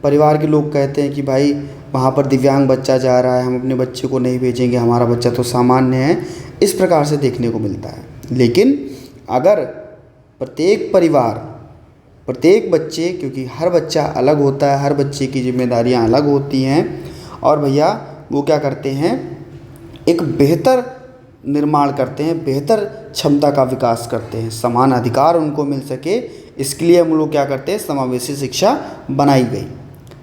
परिवार के लोग कहते हैं कि भाई वहाँ पर दिव्यांग बच्चा जा रहा है, हम अपने बच्चे को नहीं भेजेंगे, हमारा बच्चा तो सामान्य है। इस प्रकार से देखने को मिलता है। लेकिन अगर प्रत्येक परिवार, प्रत्येक बच्चे, क्योंकि हर बच्चा अलग होता है, हर बच्चे की जिम्मेदारियाँ अलग होती हैं, और भैया वो क्या करते हैं, एक बेहतर निर्माण करते हैं, बेहतर क्षमता का विकास करते हैं, समान अधिकार उनको मिल सके, इसके लिए हम लोग क्या करते हैं, समावेशी शिक्षा बनाई गई।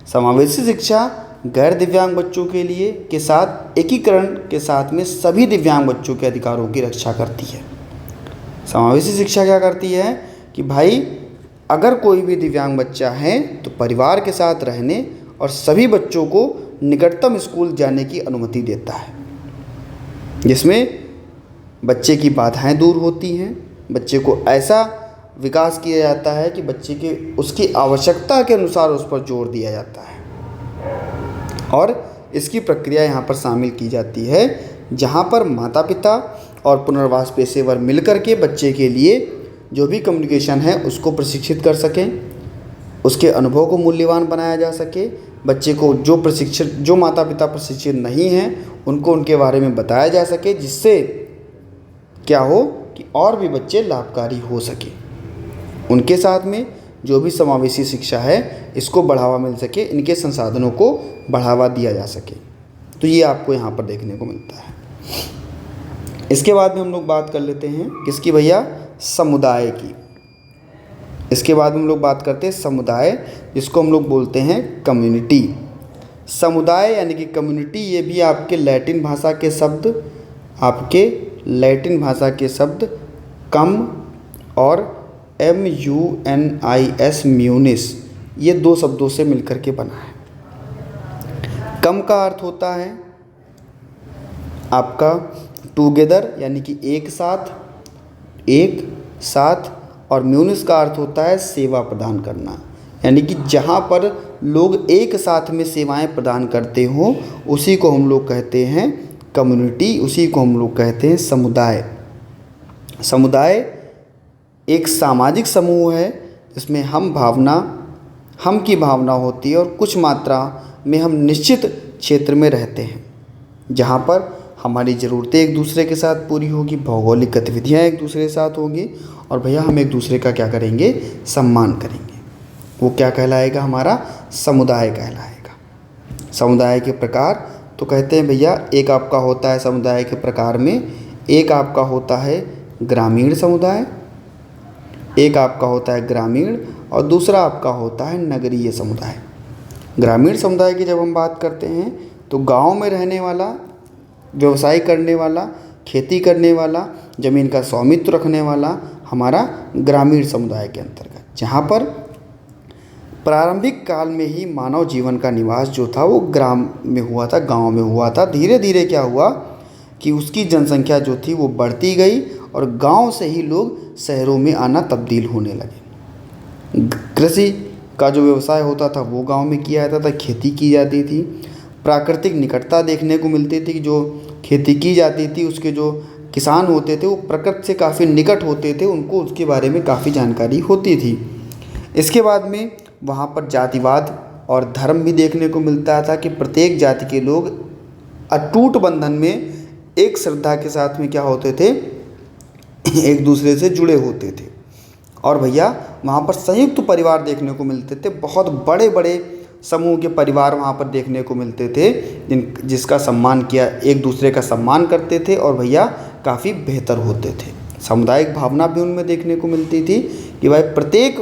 समावेशी शिक्षा गैर दिव्यांग बच्चों के लिए के साथ एकीकरण के साथ में सभी दिव्यांग बच्चों के अधिकारों की रक्षा करती है। समावेशी शिक्षा क्या करती है कि भाई अगर कोई भी दिव्यांग बच्चा है तो परिवार के साथ रहने और सभी बच्चों को निकटतम स्कूल जाने की अनुमति देता है, जिसमें बच्चे की बाधाएं दूर होती हैं, बच्चे को ऐसा विकास किया जाता है कि बच्चे के उसकी आवश्यकता के अनुसार उस पर जोर दिया जाता है। और इसकी प्रक्रिया यहाँ पर शामिल की जाती है, जहाँ पर माता पिता और पुनर्वास पेशेवर मिलकर के बच्चे के लिए जो भी कम्युनिकेशन है उसको प्रशिक्षित कर सकें, उसके अनुभव को मूल्यवान बनाया जा सके, बच्चे को जो माता पिता प्रशिक्षित नहीं हैं उनको उनके बारे में बताया जा सके, जिससे क्या हो कि और भी बच्चे लाभकारी हो सके, उनके साथ में जो भी समावेशी शिक्षा है इसको बढ़ावा मिल सके, इनके संसाधनों को बढ़ावा दिया जा सके। तो ये आपको यहाँ पर देखने को मिलता है। इसके बाद में हम लोग बात कर लेते हैं किसकी भैया, समुदाय की। इसके बाद में हम लोग बात करते हैं समुदाय, जिसको हम लोग बोलते हैं कम्युनिटी। समुदाय यानी कि कम्युनिटी, ये भी आपके लैटिन भाषा के शब्द कम और MUNIS म्यूनिस, ये दो शब्दों से मिलकर के बना है। कम का अर्थ होता है आपका टुगेदर यानी कि एक साथ, और म्यूनिस का अर्थ होता है सेवा प्रदान करना, यानी कि जहाँ पर लोग एक साथ में सेवाएं प्रदान करते हो उसी को हम लोग कहते हैं कम्युनिटी, उसी को हम लोग कहते हैं समुदाय। समुदाय एक सामाजिक समूह है जिसमें हम की भावना होती है और कुछ मात्रा में हम निश्चित क्षेत्र में रहते हैं, जहाँ पर हमारी ज़रूरतें एक दूसरे के साथ पूरी होगी, भौगोलिक गतिविधियाँ एक दूसरे के साथ होगी, और भैया हम एक दूसरे का क्या करेंगे, सम्मान करेंगे। वो क्या कहलाएगा, हमारा समुदाय कहलाएगा। समुदाय के प्रकार तो कहते हैं भैया, एक आपका होता है समुदाय के प्रकार में, एक आपका होता है ग्रामीण समुदाय, एक आपका होता है ग्रामीण, और दूसरा आपका होता है नगरीय समुदाय। ग्रामीण समुदाय की जब हम बात करते हैं तो गांव में रहने वाला, व्यवसाय करने वाला, खेती करने वाला, ज़मीन का स्वामित्व रखने वाला हमारा ग्रामीण समुदाय के अंतर्गत, जहाँ पर प्रारंभिक काल में ही मानव जीवन का निवास जो था वो ग्राम में हुआ था, गांव में हुआ था। धीरे धीरे क्या हुआ कि उसकी जनसंख्या जो थी वो बढ़ती गई और गांव से ही लोग शहरों में आना तब्दील होने लगे। कृषि का जो व्यवसाय होता था वो गांव में किया जाता था, खेती की जाती थी। प्राकृतिक निकटता देखने को मिलती थी, जो खेती की जाती थी, उसके जो किसान होते थे वो प्रकृति से काफ़ी निकट होते थे, उनको उसके बारे में काफ़ी जानकारी होती थी। इसके बाद में वहाँ पर जातिवाद और धर्म भी देखने को मिलता था कि प्रत्येक जाति के लोग अटूट बंधन में एक श्रद्धा के साथ में क्या होते थे, एक दूसरे से जुड़े होते थे। और भैया वहाँ पर संयुक्त परिवार देखने को मिलते थे, बहुत बड़े बड़े समूह के परिवार वहाँ पर देखने को मिलते थे, जिसका सम्मान किया, एक दूसरे का सम्मान करते थे और भैया काफ़ी बेहतर होते थे। सामुदायिक भावना भी उनमें देखने को मिलती थी कि भाई प्रत्येक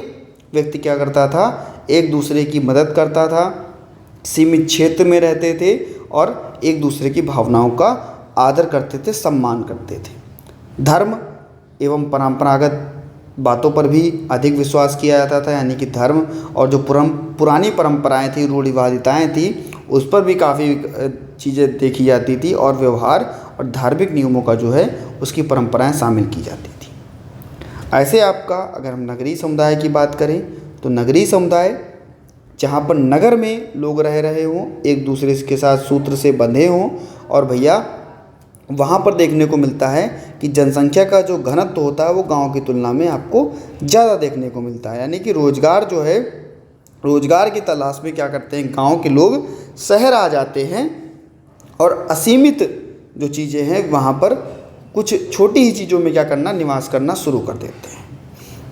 व्यक्ति क्या करता था, एक दूसरे की मदद करता था, सीमित क्षेत्र में रहते थे और एक दूसरे की भावनाओं का आदर करते थे, सम्मान करते थे। धर्म एवं परंपरागत बातों पर भी अधिक विश्वास किया जाता था, यानी कि धर्म और जो पुरानी परंपराएं थी, रूढ़िवादिताएं थी, उस पर भी काफ़ी चीज़ें देखी जाती थी और व्यवहार और धार्मिक नियमों का जो है उसकी परंपराएं शामिल की जाती थी। ऐसे आपका अगर हम नगरीय समुदाय की बात करें तो नगरीय समुदाय जहाँ पर नगर में लोग रह रहे हों, एक दूसरे के साथ सूत्र से बंधे हों, और भैया वहाँ पर देखने को मिलता है कि जनसंख्या का जो घनत्व होता है वो गांव की तुलना में आपको ज़्यादा देखने को मिलता है। यानी कि रोज़गार जो है, रोज़गार की तलाश में क्या करते हैं, गांव के लोग शहर आ जाते हैं और असीमित जो चीज़ें हैं वहाँ पर कुछ छोटी ही चीज़ों में क्या करना, निवास करना शुरू कर देते हैं।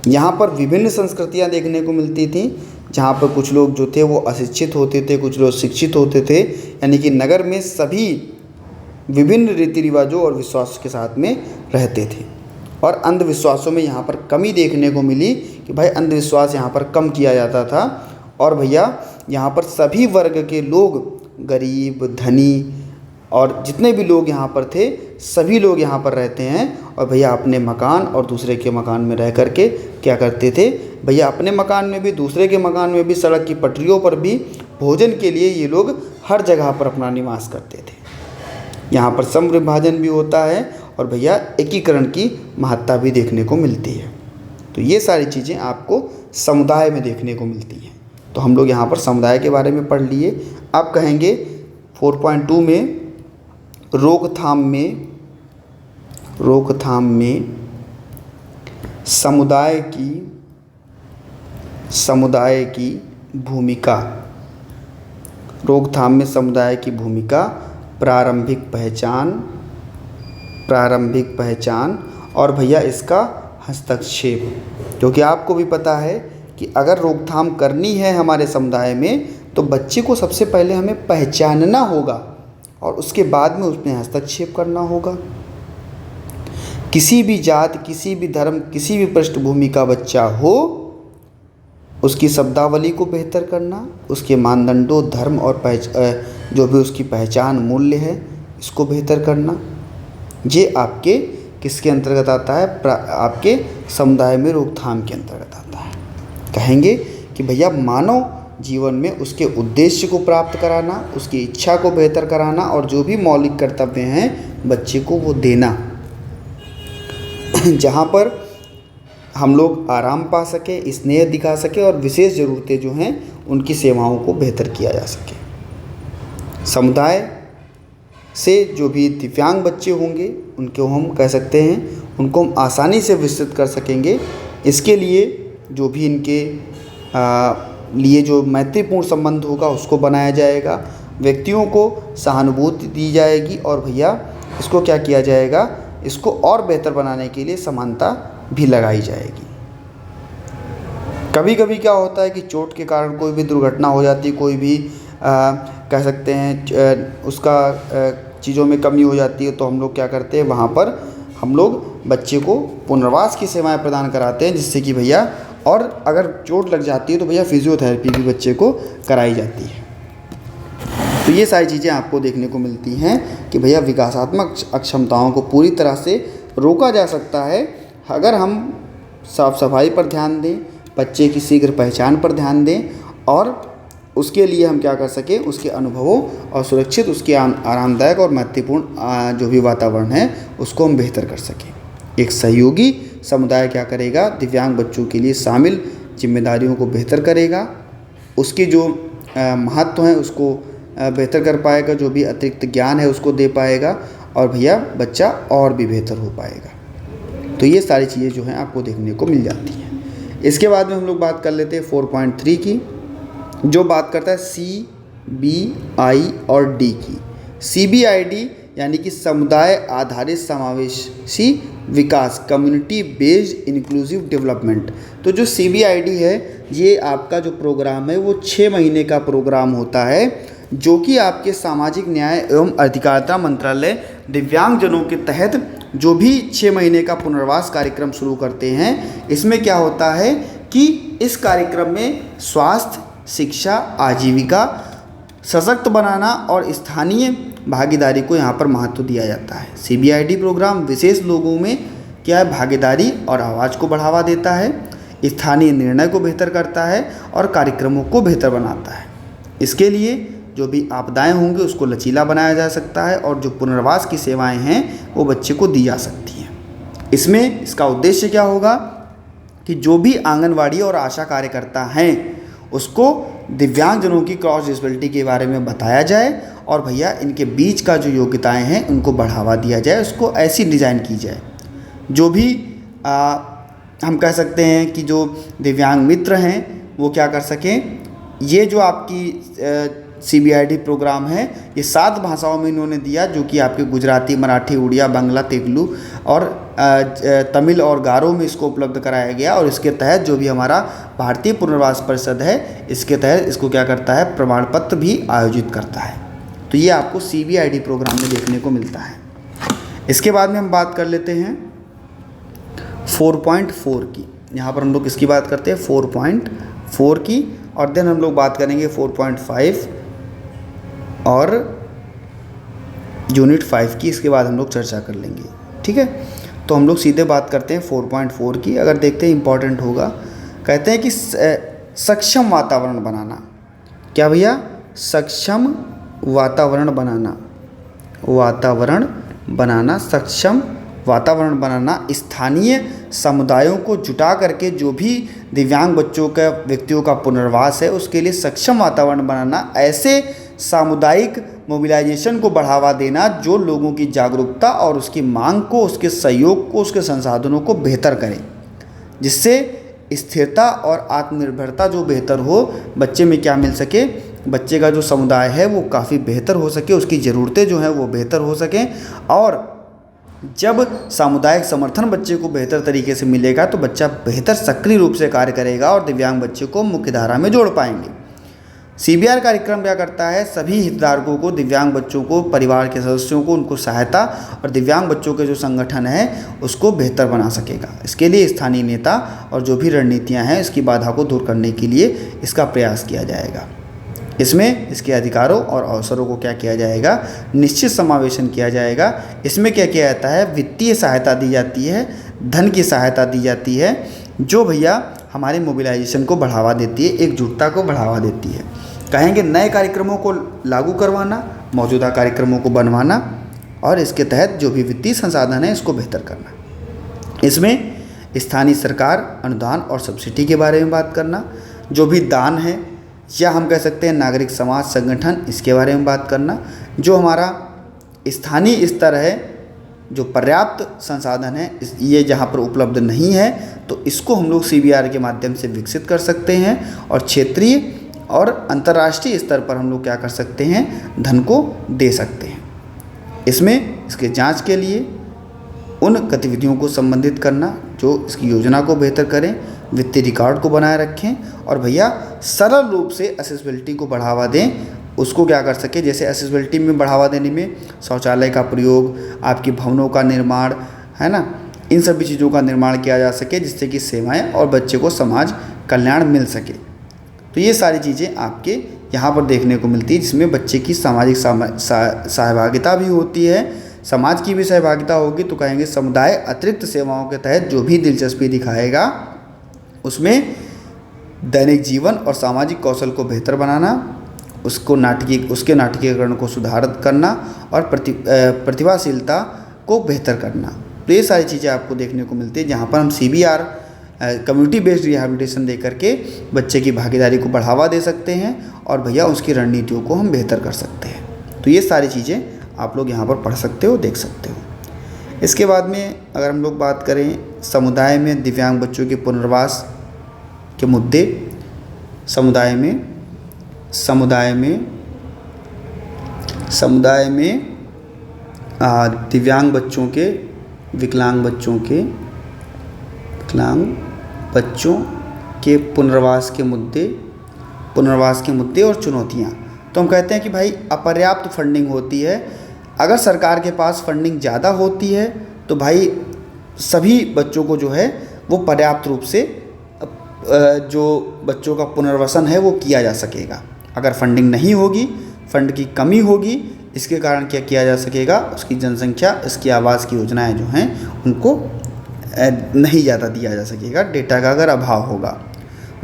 यहाँ पर विभिन्न संस्कृतियाँ देखने को मिलती थी, जहाँ पर कुछ लोग जो थे वो अशिक्षित होते थे, कुछ लोग शिक्षित होते थे। यानी कि नगर में सभी विभिन्न रीति रिवाजों और विश्वास के साथ में रहते थे। और अंधविश्वासों में यहाँ पर कमी देखने को मिली कि भाई अंधविश्वास यहाँ पर कम किया जाता था। और भैया यहाँ पर सभी वर्ग के लोग, गरीब, धनी और जितने भी लोग यहाँ पर थे, सभी लोग यहाँ पर रहते हैं। और भैया अपने मकान और दूसरे के मकान में रह करके क्या करते थे, भैया अपने मकान में भी, दूसरे के मकान में भी, सड़क की पटरियों पर भी भोजन के लिए ये लोग हर जगह पर अपना निवास करते थे। यहाँ पर सम विभाजन भी होता है और भैया एकीकरण की महत्ता भी देखने को मिलती है। तो ये सारी चीज़ें आपको समुदाय में देखने को मिलती हैं। तो हम लोग यहाँ पर समुदाय के बारे में पढ़ लिए। आप कहेंगे 4.2 में रोकथाम में समुदाय की भूमिका, रोकथाम में समुदाय की भूमिका, प्रारंभिक पहचान और भैया इसका हस्तक्षेप। क्योंकि आपको भी पता है कि अगर रोकथाम करनी है हमारे समुदाय में तो बच्चे को सबसे पहले हमें पहचानना होगा और उसके बाद में उसमें हस्तक्षेप करना होगा। किसी भी जात, किसी भी धर्म, किसी भी पृष्ठभूमि का बच्चा हो, उसकी शब्दावली को बेहतर करना, उसके मानदंडों, धर्म और जो भी उसकी पहचान, मूल्य है, इसको बेहतर करना, ये आपके किसके अंतर्गत आता है, आपके समुदाय में रोकथाम के अंतर्गत आता है। कहेंगे कि भैया मानव जीवन में उसके उद्देश्य को प्राप्त कराना, उसकी इच्छा को बेहतर कराना और जो भी मौलिक कर्तव्य हैं बच्चे को वो देना, जहाँ पर हम लोग आराम पा सके, स्नेह दिखा सके और विशेष ज़रूरतें जो हैं उनकी सेवाओं को बेहतर किया जा सके। समुदाय से जो भी दिव्यांग बच्चे होंगे उनको हम कह सकते हैं, उनको हम आसानी से विस्तृत कर सकेंगे। इसके लिए जो भी इनके लिए जो मैत्रीपूर्ण संबंध होगा उसको बनाया जाएगा, व्यक्तियों को सहानुभूति दी जाएगी और भैया इसको क्या किया जाएगा, इसको और बेहतर बनाने के लिए समानता भी लगाई जाएगी। कभी कभी क्या होता है कि चोट के कारण कोई भी दुर्घटना हो जाती, कोई भी कह सकते हैं उसका चीज़ों में कमी हो जाती है, तो हम लोग क्या करते हैं, वहाँ पर हम लोग बच्चे को पुनर्वास की सेवाएं प्रदान कराते हैं, जिससे कि भैया, और अगर चोट लग जाती है तो भैया फिजियोथेरेपी भी बच्चे को कराई जाती है। तो ये सारी चीज़ें आपको देखने को मिलती हैं कि भैया विकासात्मक अक्षमताओं को पूरी तरह से रोका जा सकता है अगर हम साफ सफाई पर ध्यान दें, बच्चे की शीघ्र पहचान पर ध्यान दें और उसके लिए हम क्या कर सकें, उसके अनुभवों और सुरक्षित, उसके आरामदायक और महत्वपूर्ण जो भी वातावरण है उसको हम बेहतर कर सकें। एक सहयोगी समुदाय क्या करेगा, दिव्यांग बच्चों के लिए शामिल जिम्मेदारियों को बेहतर करेगा, उसकी जो महत्व है उसको बेहतर कर पाएगा, जो भी अतिरिक्त ज्ञान है उसको दे पाएगा और भैया बच्चा और भी बेहतर हो पाएगा। तो ये सारी चीज़ें जो हैं आपको देखने को मिल जाती हैं। इसके बाद में हम लोग बात कर लेते हैं 4.3 की, जो बात करता है CBI और D की। CBID यानी कि समुदाय आधारित समावेशी विकास, कम्युनिटी बेस्ड इंक्लूसिव डेवलपमेंट। तो जो CBID है ये आपका जो प्रोग्राम है वो 6 महीने का प्रोग्राम होता है, जो कि आपके सामाजिक न्याय एवं अधिकारिता मंत्रालय दिव्यांगजनों के तहत जो भी 6 महीने का पुनर्वास कार्यक्रम शुरू करते हैं। इसमें क्या होता है कि इस कार्यक्रम में स्वास्थ्य, शिक्षा, आजीविका, सशक्त बनाना और स्थानीय भागीदारी को यहाँ पर महत्व दिया जाता है। CBID प्रोग्राम विशेष लोगों में क्या है, भागीदारी और आवाज़ को बढ़ावा देता है, स्थानीय निर्णय को बेहतर करता है और कार्यक्रमों को बेहतर बनाता है। इसके लिए जो भी आपदाएं होंगी उसको लचीला बनाया जा सकता है और जो पुनर्वास की सेवाएं हैं वो बच्चे को दी जा सकती हैं। इसमें इसका उद्देश्य क्या होगा कि जो भी आंगनवाड़ी और आशा कार्यकर्ता हैं उसको दिव्यांगजनों की क्रॉस डिसेबिलिटी के बारे में बताया जाए और भैया इनके बीच का जो योग्यताएं हैं उनको बढ़ावा दिया जाए, उसको ऐसी डिज़ाइन की जाए जो भी हम कह सकते हैं कि जो दिव्यांग मित्र हैं वो क्या कर सकें। ये जो आपकी CBID प्रोग्राम है ये 7 भाषाओं में इन्होंने दिया, जो कि आपके गुजराती, मराठी, उड़िया, बांग्ला, तेलुगु और तमिल और गारो में इसको उपलब्ध कराया गया। और इसके तहत जो भी हमारा भारतीय पुनर्वास परिषद है इसके तहत इसको क्या करता है, प्रमाण पत्र भी आयोजित करता है। तो ये आपको CBID प्रोग्राम में देखने को मिलता है। इसके बाद में हम बात कर लेते हैं 4.4 की। यहाँ पर हम लोग किसकी बात करते हैं, 4.4 की। और देन हम लोग बात करेंगे 4.5 और यूनिट 5 की। इसके बाद हम लोग चर्चा कर लेंगे, ठीक है। तो हम लोग सीधे बात करते हैं 4.4 की। अगर देखते हैं इंपॉर्टेंट होगा, कहते हैं कि सक्षम वातावरण बनाना। क्या भैया, सक्षम वातावरण बनाना, सक्षम वातावरण बनाना, स्थानीय समुदायों को जुटा करके जो भी दिव्यांग बच्चों का, व्यक्तियों का पुनर्वास है उसके लिए सक्षम वातावरण बनाना, ऐसे सामुदायिक मोबिलाइजेशन को बढ़ावा देना जो लोगों की जागरूकता और उसकी मांग को, उसके सहयोग को, उसके संसाधनों को बेहतर करें, जिससे स्थिरता और आत्मनिर्भरता जो बेहतर हो, बच्चे में क्या मिल सके, बच्चे का जो समुदाय है वो काफ़ी बेहतर हो सके, उसकी ज़रूरतें जो हैं वो बेहतर हो सकें। और जब सामुदायिक समर्थन बच्चे को बेहतर तरीके से मिलेगा तो बच्चा बेहतर सक्रिय रूप से कार्य करेगा और दिव्यांग बच्चे को मुख्य धारा में जोड़ पाएंगे। CBR कार्यक्रम क्या करता है, सभी हितधारकों को, दिव्यांग बच्चों को, परिवार के सदस्यों को, उनको सहायता और दिव्यांग बच्चों के जो संगठन है उसको बेहतर बना सकेगा। इसके लिए स्थानीय नेता और जो भी रणनीतियाँ हैं इसकी बाधा को दूर करने के लिए इसका प्रयास किया जाएगा। इसमें इसके अधिकारों और अवसरों को क्या किया जाएगा, निश्चित समावेशन किया जाएगा। इसमें क्या किया जाता है, वित्तीय सहायता दी जाती है, धन की सहायता दी जाती है, जो भैया हमारे मोबिलाइजेशन को बढ़ावा देती है, एकजुटता को बढ़ावा देती है। कहेंगे नए कार्यक्रमों को लागू करवाना, मौजूदा कार्यक्रमों को बनवाना और इसके तहत जो भी वित्तीय संसाधन है इसको बेहतर करना। इसमें स्थानीय सरकार, अनुदान और सब्सिडी के बारे में बात करना, जो भी दान है या हम कह सकते हैं नागरिक समाज संगठन, इसके बारे में बात करना, जो हमारा स्थानीय स्तर है, जो पर्याप्त संसाधन है ये जहाँ पर उपलब्ध नहीं है तो इसको हम लोग CBR के माध्यम से विकसित कर सकते हैं और क्षेत्रीय और अंतर्राष्ट्रीय स्तर पर हम लोग क्या कर सकते हैं, धन को दे सकते हैं। इसमें इसके जांच के लिए उन गतिविधियों को संबंधित करना जो इसकी योजना को बेहतर करें, वित्तीय रिकॉर्ड को बनाए रखें और भैया सरल रूप से एक्सेसिबिलिटी को बढ़ावा दें, उसको क्या कर सके, जैसे एक्सेसिबिलिटी में बढ़ावा देने में शौचालय का प्रयोग, आपकी भवनों का निर्माण है ना, इन सभी चीज़ों का निर्माण किया जा सके जिससे कि सेवाएं और बच्चे को समाज कल्याण मिल सके। तो ये सारी चीज़ें आपके यहाँ पर देखने को मिलती है, जिसमें बच्चे की सामाजिक सहभागिता भी होती है, समाज की भी सहभागिता होगी। तो कहेंगे समुदाय अतिरिक्त सेवाओं के तहत जो भी दिलचस्पी दिखाएगा उसमें दैनिक जीवन और सामाजिक कौशल को बेहतर बनाना, उसके नाटकीकरण को सुधारित करना और प्रतिभाशीलता को बेहतर करना। तो ये सारी चीज़ें आपको देखने को मिलती है जहाँ पर हम CBR कम्युनिटी बेस्ड रिहैबिलिटेशन दे करके बच्चे की भागीदारी को बढ़ावा दे सकते हैं और भैया उसकी रणनीतियों को हम बेहतर कर सकते हैं। तो ये सारी चीज़ें आप लोग यहाँ पर पढ़ सकते हो, देख सकते हो। इसके बाद में अगर हम लोग बात करें समुदाय में दिव्यांग बच्चों के पुनर्वास के मुद्दे, समुदाय में दिव्यांग बच्चों के, विकलांग बच्चों के पुनर्वास के मुद्दे और चुनौतियाँ। तो हम कहते हैं कि भाई अपर्याप्त फंडिंग होती है। अगर सरकार के पास फंडिंग ज़्यादा होती है तो भाई सभी बच्चों को जो है वो पर्याप्त रूप से जो बच्चों का पुनर्वसन है वो किया जा सकेगा। अगर फंडिंग नहीं होगी, फंड की कमी होगी, इसके कारण क्या किया जा सकेगा, उसकी जनसंख्या, इसकी आवास की योजनाएं जो हैं उनको नहीं ज़्यादा दिया जा सकेगा, डेटा का अगर अभाव होगा।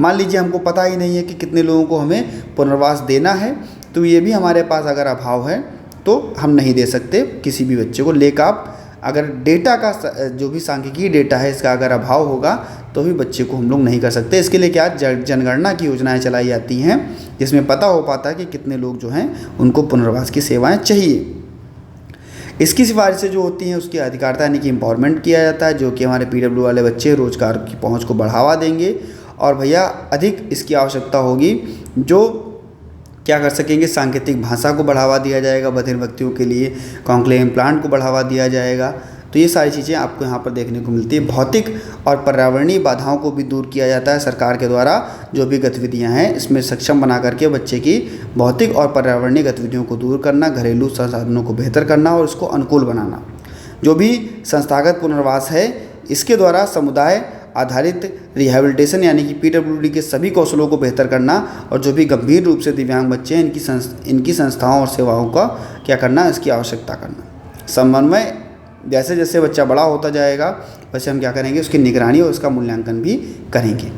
मान लीजिए हमको पता ही नहीं है कि कितने लोगों को हमें पुनर्वास देना है, तो ये भी हमारे पास अगर अभाव है तो हम नहीं दे सकते किसी भी बच्चे को। लेकिन आप अगर डेटा का जो भी सांख्यिकीय डेटा है इसका अगर अभाव होगा तो भी बच्चे को हम लोग नहीं कर सकते। इसके लिए क्या जनगणना की योजनाएं चलाई जाती हैं जिसमें पता हो पाता है कि कितने लोग जो हैं उनको पुनर्वास की सेवाएं चाहिए। इसकी सिफारिशें जो होती हैं उसकी अधिकारिता यानी कि एम्पावरमेंट किया जाता है, जो कि हमारे PW वाले बच्चे रोजगार की पहुंच को बढ़ावा देंगे। और भैया अधिक इसकी आवश्यकता होगी जो क्या कर सकेंगे, सांकेतिक भाषा को बढ़ावा दिया जाएगा, बधिर व्यक्तियों के लिए कॉन्क्लेव इम्प्लांट को बढ़ावा दिया जाएगा। तो ये सारी चीज़ें आपको यहाँ पर देखने को मिलती है। भौतिक और पर्यावरणीय बाधाओं को भी दूर किया जाता है सरकार के द्वारा। जो भी गतिविधियाँ हैं इसमें सक्षम बना करके बच्चे की भौतिक और पर्यावरणीय गतिविधियों को दूर करना, घरेलू संसाधनों को बेहतर करना और उसको अनुकूल बनाना। जो भी संस्थागत पुनर्वास है इसके द्वारा समुदाय आधारित रिहैबिलिटेशन यानी कि PWD के सभी कौशलों को बेहतर करना और जो भी गंभीर रूप से दिव्यांग बच्चे हैं इनकी संस्थाओं और सेवाओं का क्या करना, इसकी आवश्यकता करना। समन्वय, जैसे जैसे बच्चा बड़ा होता जाएगा वैसे हम क्या करेंगे, उसकी निगरानी और उसका मूल्यांकन भी करेंगे।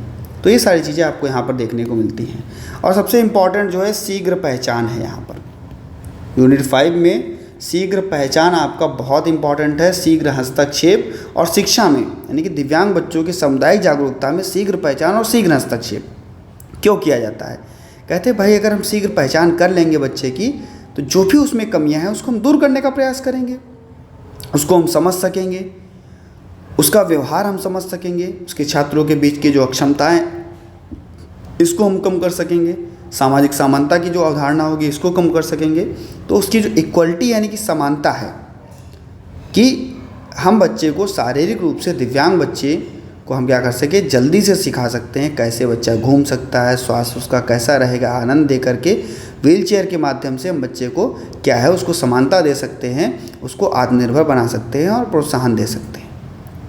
तो ये सारी चीज़ें आपको यहाँ पर देखने को मिलती हैं। और सबसे इम्पॉर्टेंट जो है शीघ्र पहचान है। यहाँ पर यूनिट 5 में शीघ्र पहचान आपका बहुत इंपॉर्टेंट है। शीघ्र हस्तक्षेप और शिक्षा में यानी कि दिव्यांग बच्चों की सामुदायिक जागरूकता में शीघ्र पहचान और शीघ्र हस्तक्षेप क्यों किया जाता है। कहते हैं भाई अगर हम शीघ्र पहचान कर लेंगे बच्चे की तो जो भी उसमें कमियां हैं उसको हम दूर करने का प्रयास करेंगे, उसको हम समझ सकेंगे, उसका व्यवहार हम समझ सकेंगे, उसके छात्रों के बीच की जो अक्षमताएँ इसको हम कम कर सकेंगे, सामाजिक समानता की जो अवधारणा होगी इसको कम कर सकेंगे। तो उसकी जो इक्वलिटी यानी कि समानता है कि हम बच्चे को शारीरिक रूप से दिव्यांग बच्चे को हम क्या कर सके, जल्दी से सिखा सकते हैं कैसे बच्चा घूम सकता है, स्वास्थ्य उसका कैसा रहेगा। आनंद दे करके व्हीलचेयर के माध्यम से हम बच्चे को क्या है उसको समानता दे सकते हैं, उसको आत्मनिर्भर बना सकते हैं और प्रोत्साहन दे सकते हैं।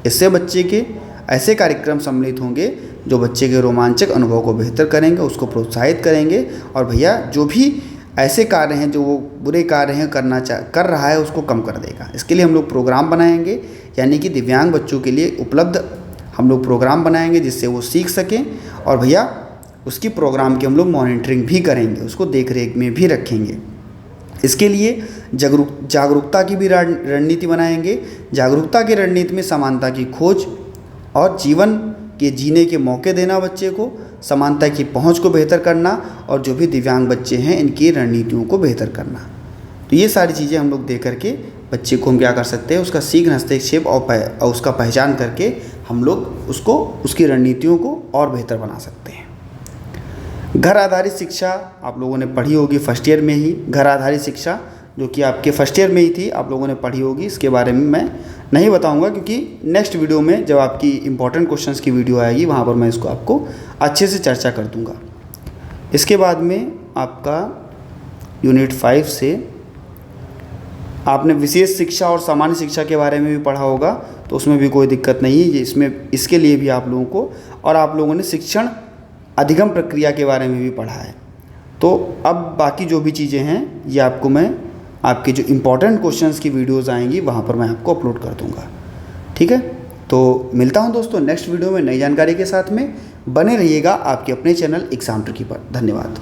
इससे बच्चे के ऐसे कार्यक्रम सम्मिलित होंगे जो बच्चे के रोमांचक अनुभव को बेहतर करेंगे, उसको प्रोत्साहित करेंगे। और भैया जो भी ऐसे कार्य हैं जो वो बुरे कार्य हैं कर रहा है उसको कम कर देगा। इसके लिए हम लोग प्रोग्राम बनाएंगे यानी कि दिव्यांग बच्चों के लिए उपलब्ध हम लोग प्रोग्राम बनाएंगे जिससे वो सीख सकें। और भैया उसकी प्रोग्राम की हम लोग मॉनिटरिंग भी करेंगे, उसको देख रेख में भी रखेंगे। इसके लिए जागरूकता की भी रणनीति बनाएंगे। जागरूकता की रणनीति में समानता की खोज और जीवन के जीने के मौके देना, बच्चे को समानता की पहुंच को बेहतर करना और जो भी दिव्यांग बच्चे हैं इनकी रणनीतियों को बेहतर करना। तो ये सारी चीज़ें हम लोग दे करके बच्चे को हम क्या कर सकते हैं, उसका शीघ्र हस्तक्षेप और उसका पहचान करके हम लोग उसको उसकी रणनीतियों को और बेहतर बना सकते हैं। घर आधारित शिक्षा आप लोगों ने पढ़ी होगी फर्स्ट ईयर में ही। घर आधारित शिक्षा जो कि आपके फर्स्ट ईयर में ही थी, आप लोगों ने पढ़ी होगी। इसके बारे में मैं नहीं बताऊंगा क्योंकि नेक्स्ट वीडियो में जब आपकी इंपॉर्टेंट क्वेश्चंस की वीडियो आएगी वहाँ पर मैं इसको आपको अच्छे से चर्चा कर दूंगा। इसके बाद में आपका यूनिट 5 से आपने विशेष शिक्षा और सामान्य शिक्षा के बारे में भी पढ़ा होगा, तो उसमें भी कोई दिक्कत नहीं है। इसके लिए भी आप लोगों को, और आप लोगों ने शिक्षण अधिगम प्रक्रिया के बारे में भी पढ़ा है। तो अब बाकी जो भी चीज़ें हैं ये आपको मैं आपके जो इम्पोर्टेंट क्वेश्चंस की वीडियोस आएंगी वहाँ पर मैं आपको अपलोड कर दूँगा। ठीक है, तो मिलता हूँ दोस्तों नेक्स्ट वीडियो में नई जानकारी के साथ में। बने रहिएगा आपके अपने चैनल एग्जाम ट्रिकी पर। धन्यवाद।